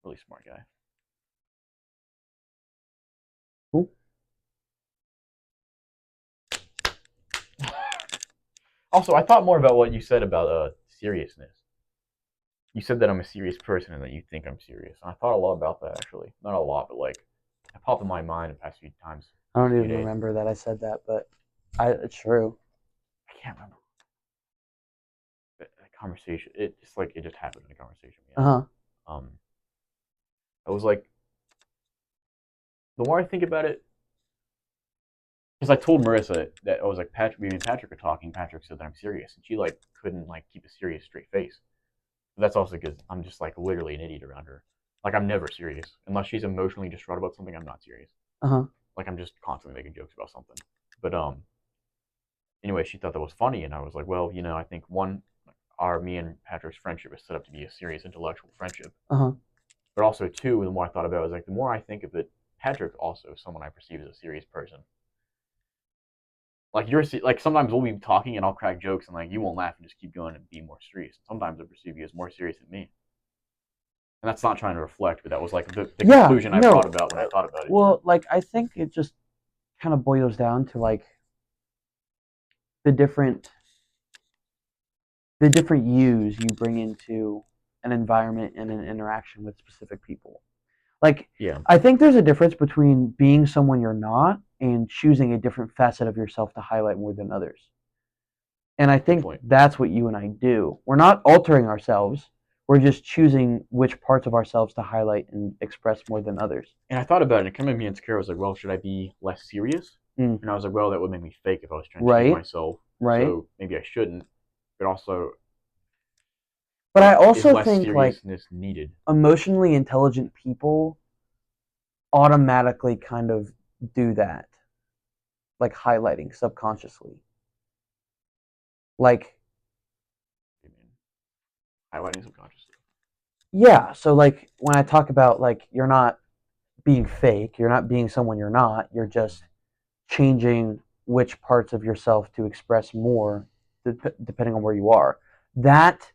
Really smart guy. Cool. Also, I thought more about what you said about seriousness. You said that I'm a serious person and that you think I'm serious. And I thought a lot about that, actually. Not a lot, but like, it popped in my mind the past few times. I don't even remember that I said that, but it's true. I can't remember. That conversation, it just happened in a conversation. I was like, the more I think about it, because I told Marissa that I was like, me and Patrick are talking. Patrick said that I'm serious, and she like couldn't like keep a serious, straight face. But that's also because I'm just like literally an idiot around her. Like I'm never serious unless she's emotionally distraught about something. I'm not serious. Like I'm just constantly making jokes about something. But anyway, she thought that was funny, and I was like, well, I think me and Patrick's friendship is set up to be a serious intellectual friendship. But also, two, the more I thought about it, was like the more I think of it, Patrick also is someone I perceive as a serious person. Like like sometimes we'll be talking and I'll crack jokes and like you won't laugh and just keep going and be more serious. Sometimes I perceive you as more serious than me. And that's not trying to reflect, but that was like the conclusion I thought about when I thought about it. Well, like I think it just kind of boils down to like the different yous you bring into an environment and an interaction with specific people. Like, I think there's a difference between being someone you're not and choosing a different facet of yourself to highlight more than others. And I think that's what you and I do. We're not altering ourselves. We're just choosing which parts of ourselves to highlight and express more than others. And I thought about it, and it kind of made me insecure. I was like, well, should I be less serious? And I was like, well, that would make me fake if I was trying to change myself. Right. So maybe I shouldn't. But also... But I also think like needed. Emotionally intelligent people automatically kind of do that. like highlighting subconsciously? Like, I mean, highlighting subconsciously. yeah, so like when I talk about like you're not being fake, you're not being someone you're not, you're just changing which parts of yourself to express more depending on where you are. That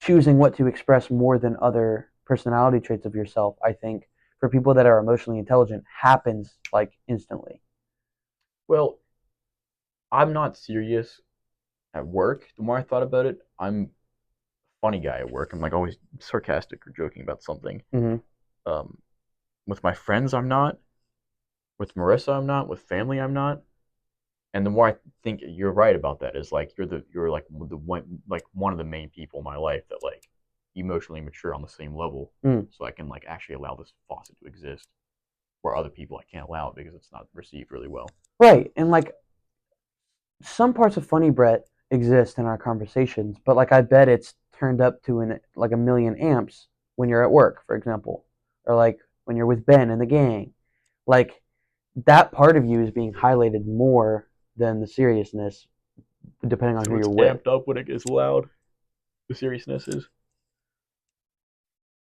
choosing what to express more than other personality traits of yourself, I think, for people that are emotionally intelligent, happens like instantly. Well, I'm not serious at work. The more I thought about it, I'm a funny guy at work. I'm like always sarcastic or joking about something. Mm-hmm. Um, with my friends, I'm not. With Marissa, I'm not. With family, I'm not. And the more I think you're right about that is like you're like the one of the main people in my life that like emotionally mature on the same level, Mm. so I can like actually allow this faucet to exist. Where other people I can't allow it because it's not received really well. Right. And like some parts of Funny Brett exist in our conversations, but like I bet it's turned up to like a million amps when you're at work, for example, or like when you're with Ben and the gang. Like that part of you is being highlighted more than the seriousness, depending on So who it's you're with. amped up when it gets loud. The seriousness is.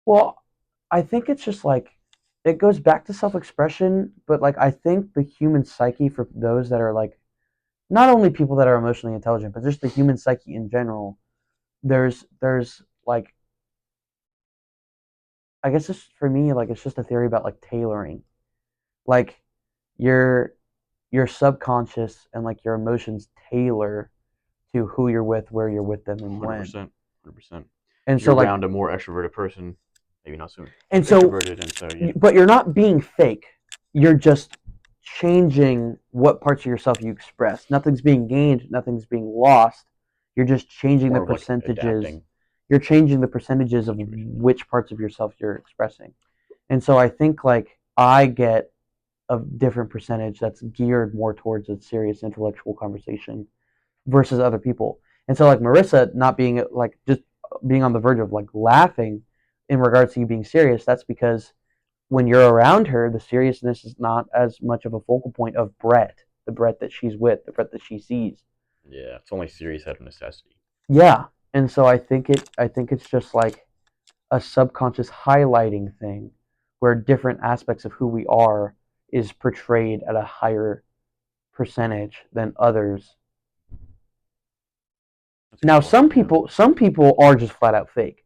Well, I think it's just like it goes back to self-expression, but like I think the human psyche for those that are like not only people that are emotionally intelligent, but just the human psyche in general. There's like I guess it's for me like it's just a theory about like tailoring. Like your your subconscious and like your emotions tailor to who you're with, where you're with them, and when. 100%. 100%. And If so you're like around a more extroverted person, maybe not so and so introverted, and so yeah. but you're not being fake. You're just changing what parts of yourself you express. Nothing's being gained, nothing's being lost. You're just It's changing the more of like percentages. adapting. You're changing the percentages of Situation. which parts of yourself you're expressing. And so I think like I get a different percentage that's geared more towards a serious intellectual conversation versus other people. And so like Marissa not being like just being on the verge of like laughing in regards to you being serious, that's because when you're around her, the seriousness is not as much of a focal point of Brett, the Brett that she's with, the Brett that she sees. Yeah, it's only serious out of necessity. Yeah. And so I think it's just like a subconscious highlighting thing where different aspects of who we are is portrayed at a higher percentage than others. That's a Now good point. Yeah. some people are just flat out fake.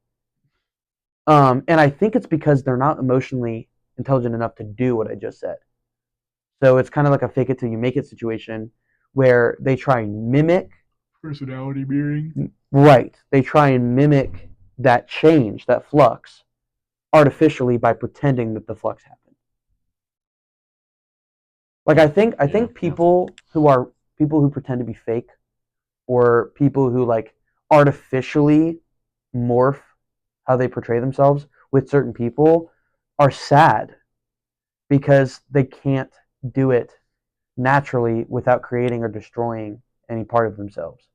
And I think it's because they're not emotionally intelligent enough to do what I just said. So it's kind of like a fake it till you make it situation where they try and mimic. Personality mirroring. Right. They try and mimic that change, that flux, artificially by pretending that the flux happened. Like I Yeah. think people who pretend to be fake or people who like artificially morph how they portray themselves with certain people are sad because they can't do it naturally without creating or destroying any part of themselves.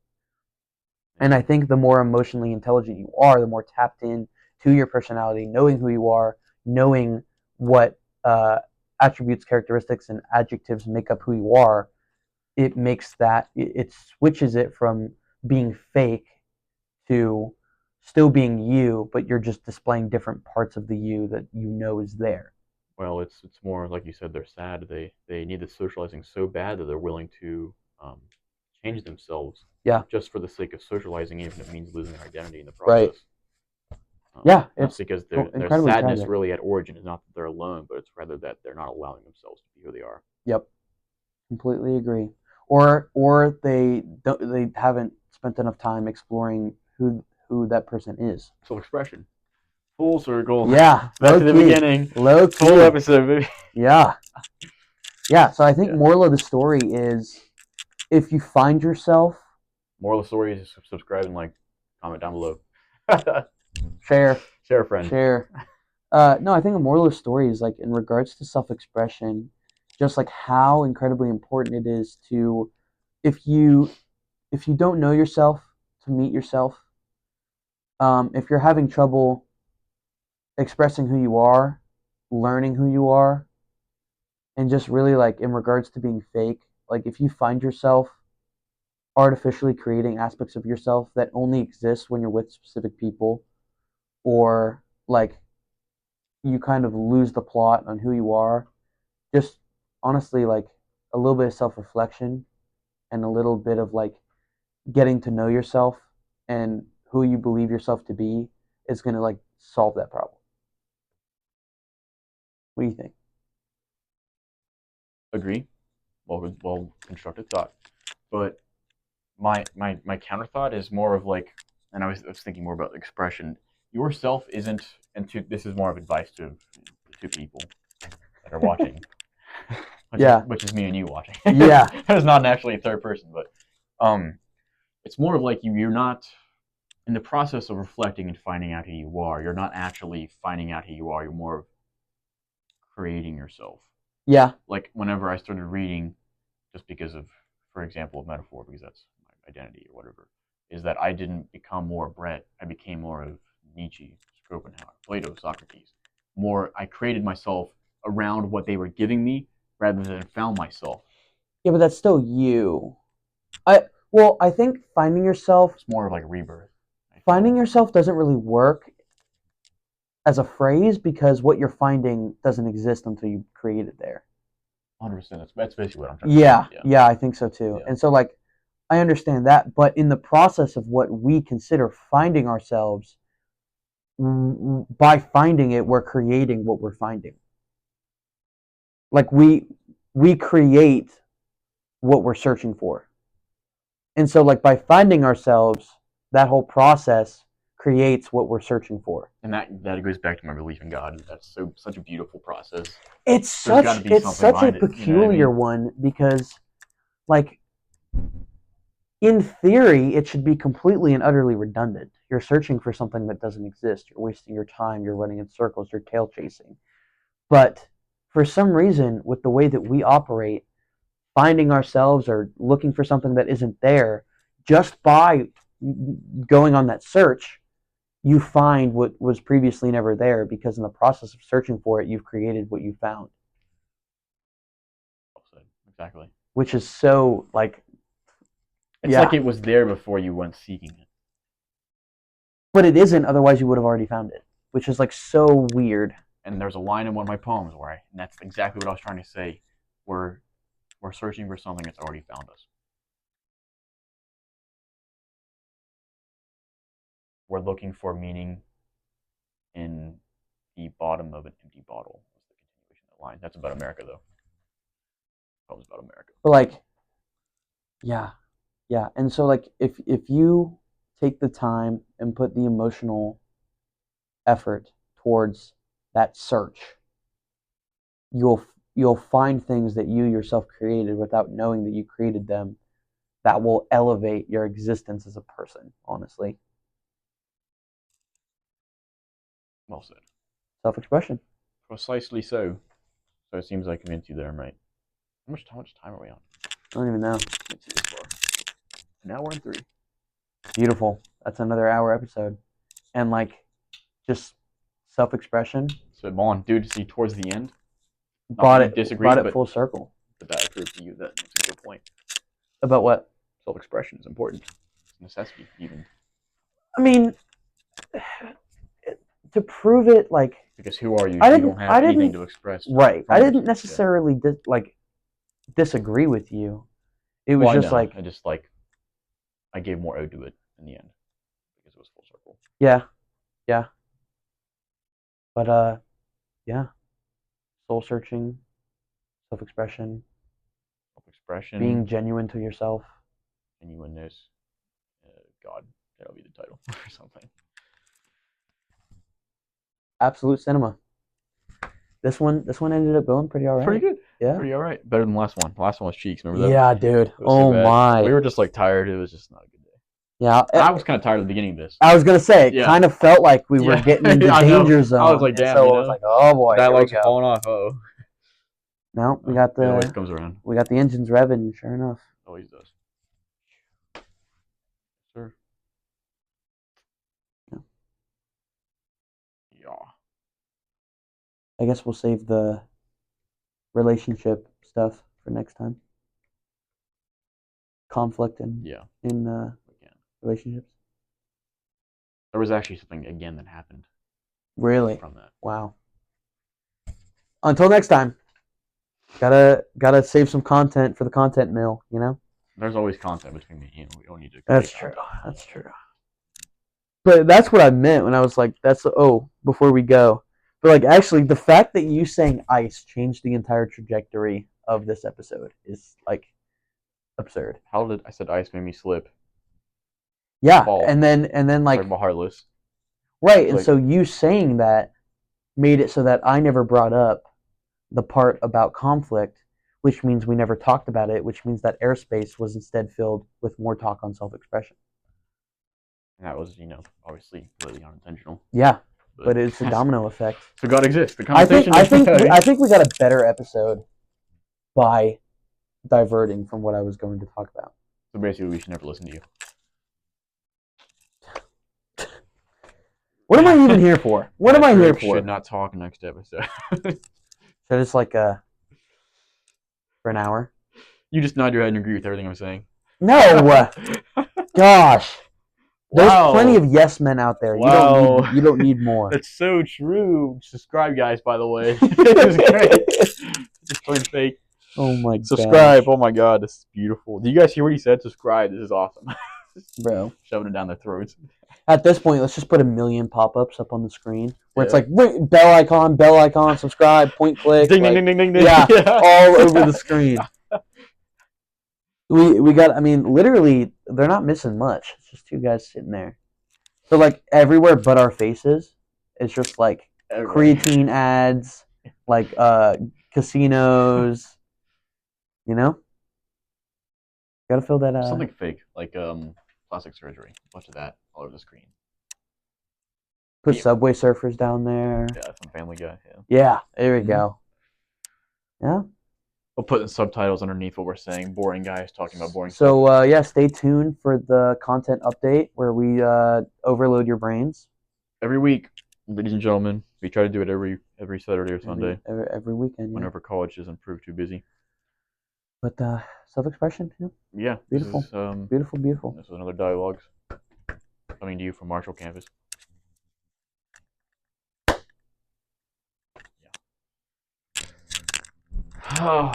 And I think the more emotionally intelligent you are, the more tapped in to your personality, knowing who you are, knowing what attributes, characteristics, and adjectives make up who you are, it makes that, it switches it from being fake to still being you, but you're just displaying different parts of the you that you know is there. Well, it's more like you said. They're sad. They need the socializing so bad that they're willing to um, change themselves Yeah, just for the sake of socializing, even if it means losing their identity in the right. process. Yeah, Not it's because their incredibly sadness tragic. really at origin is not that they're alone, but it's rather that they're not allowing themselves to be who they are. Yep, completely agree. Or they haven't spent enough time exploring who that person is. Self-expression. Full circle. Yeah, Back low to the key, beginning. low Whole key. episode, baby. Yeah, yeah. So I think Yeah. moral of the story is if you find yourself Moral of the story is subscribe and like, comment down below. share Share a friend. share. No, I think the moral of the story is like in regards to self-expression, just like how incredibly important it is to if you if you don't know yourself to meet yourself. If you're having trouble expressing who you are, learning who you are, and just really like in regards to being fake, like if you find yourself artificially creating aspects of yourself that only exist when you're with specific people, or like you kind of lose the plot on who you are, just honestly like a little bit of self-reflection and a little bit of like getting to know yourself and who you believe yourself to be is going to like solve that problem. What do you think? Agree. Well constructed thought. But my counter thought is more of like, and I was thinking more about expression. Yourself isn't, this is more of advice to people that are watching, which is me and you watching. Yeah. That is not actually a third person, but it's more of like you're not in the process of reflecting and finding out who you are. You're not actually finding out who you are. You're more of creating yourself. Yeah. Like whenever I started reading, just because of, for example, a metaphor, because that's my identity or whatever, is that I didn't become more Brett. I became more of Nietzsche, Schopenhauer, Plato, Socrates. More, I created myself around what they were giving me rather than found myself. Yeah, but that's still you. I think finding yourself. It's more of like a rebirth. Finding yourself doesn't really work as a phrase because what you're finding doesn't exist until you create it there. 100%. That's basically what I'm trying to say. Yeah, I think so too. Yeah. And so, like, I understand that, but in the process of what we consider finding ourselves, by finding it, we're creating what we're finding. Like we create what we're searching for. And so, like, by finding ourselves, that whole process creates what we're searching for. And that goes back to my belief in God. That's such a beautiful process. It's such a peculiar one because, like, in theory, it should be completely and utterly redundant. You're searching for something that doesn't exist. You're wasting your time. You're running in circles. You're tail chasing. But for some reason, with the way that we operate, finding ourselves or looking for something that isn't there, just by going on that search, you find what was previously never there because in the process of searching for it, you've created what you found. Exactly. Which is so, like... It's like it was there before you went seeking it. But it isn't, otherwise you would have already found it, which is, like, so weird. And there's a line in one of my poems where and that's exactly what I was trying to say, we're searching for something that's already found us. We're looking for meaning in the bottom of an empty bottle. That's the continuation of the line. That's about America, though. Poem's about America. But, like, yeah. And so, like, if you take the time and put the emotional effort towards that search, you'll find things that you yourself created without knowing that you created them that will elevate your existence as a person, honestly. Well said. Self-expression. Precisely so. So it seems I convinced you there, right? How much time are we on? I don't even know. Let's see this far. Now we're in 3. Beautiful. That's another hour episode. And, like, just self-expression. So, Vaughn, dude, see, towards the end, brought it full circle. But that proved to you that it's a good point. About what? Self-expression is important. It's a necessity, even. I mean, to prove it, like... Because who are you? You don't have anything to express. Right. I didn't necessarily, disagree with you. It was I gave more ode to it in the end. Because it was full circle. Yeah. But, yeah. Soul-searching, self-expression, being genuine to yourself. Genuineness. God, that'll be the title or something. Absolute cinema. This one ended up going pretty alright. Pretty good. Yeah. Pretty alright. Better than the last one. The last one was Cheeks, remember that? Yeah, dude. Oh my. We were just like tired. It was just not a good day. Yeah. I was kind of tired at the beginning of this. I was gonna say, it kind of felt like we were getting into danger zone. I was like, damn. So I was like, oh boy. Dialogue's falling off. Oh. No, we got it always comes around. We got the engines revving, sure enough. Always does. Sir. Yeah. I guess we'll save the relationship stuff for next time. conflict in Yeah, in we can. relationships. There was actually something again that happened Really? from that. Wow. Until next time. Gotta save some content for the content mill, you know? There's always content between me and you. We don't need to. That's create true. content. That's true. But that's what I meant when I was like, before we go. But like actually the fact that you saying ice changed the entire trajectory of this episode is like absurd. How did I said ice made me slip? Yeah. Fall. And then like Talking about Heartless. right, and like- so you saying that made it so that I never brought up the part about conflict, which means we never talked about it, which means that airspace was instead filled with more talk on self-expression. And that was, obviously completely unintentional. Yeah, but it's a domino effect. So God exists. The I think conversation. I think we got a better episode by diverting from what I was going to talk about. So basically, we should never listen to you. What am I even here for? What am I here for? Should not talk next episode. So just like for an hour? You just nod your head and agree with everything I'm saying. No, gosh. There's Wow. plenty of yes men out there. Wow. You don't need more. That's so true. Subscribe, guys. By the way, it was great. Just going fake. Oh my Subscribe. gosh. Oh my God, this is beautiful. Do you guys hear what he said? Subscribe. This is awesome. Bro. Shoving it down their throats. At this point, let's just put 1 million pop-ups up on the screen where it's Yeah. like bell icon, subscribe, point click, Ding, like, ding, ding, ding, ding. yeah, all over the screen. We got. I mean, literally, they're not missing much. It's just two guys sitting there. So like everywhere but our faces, it's just like creatine ads, like casinos. You know, gotta fill that. Something fake, like plastic surgery. A bunch of that all over the screen. Put yeah. Subway Surfers down there. Yeah, some Family Guy. Yeah. Yeah, there we Mhm. go. Yeah. We'll put in subtitles underneath what we're saying. Boring guys talking about boring stuff. So yeah, stay tuned for the content update where we overload your brains Every week, ladies and gentlemen, we try to do it every Saturday or Sunday. every weekend. Yeah. Whenever college doesn't prove too busy. But self-expression, yeah, Yeah. Beautiful. This is, beautiful, beautiful. this is another Dialogues coming to you from Marshall campus. Yeah.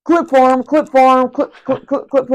Clip farm, clip farm, clip farm.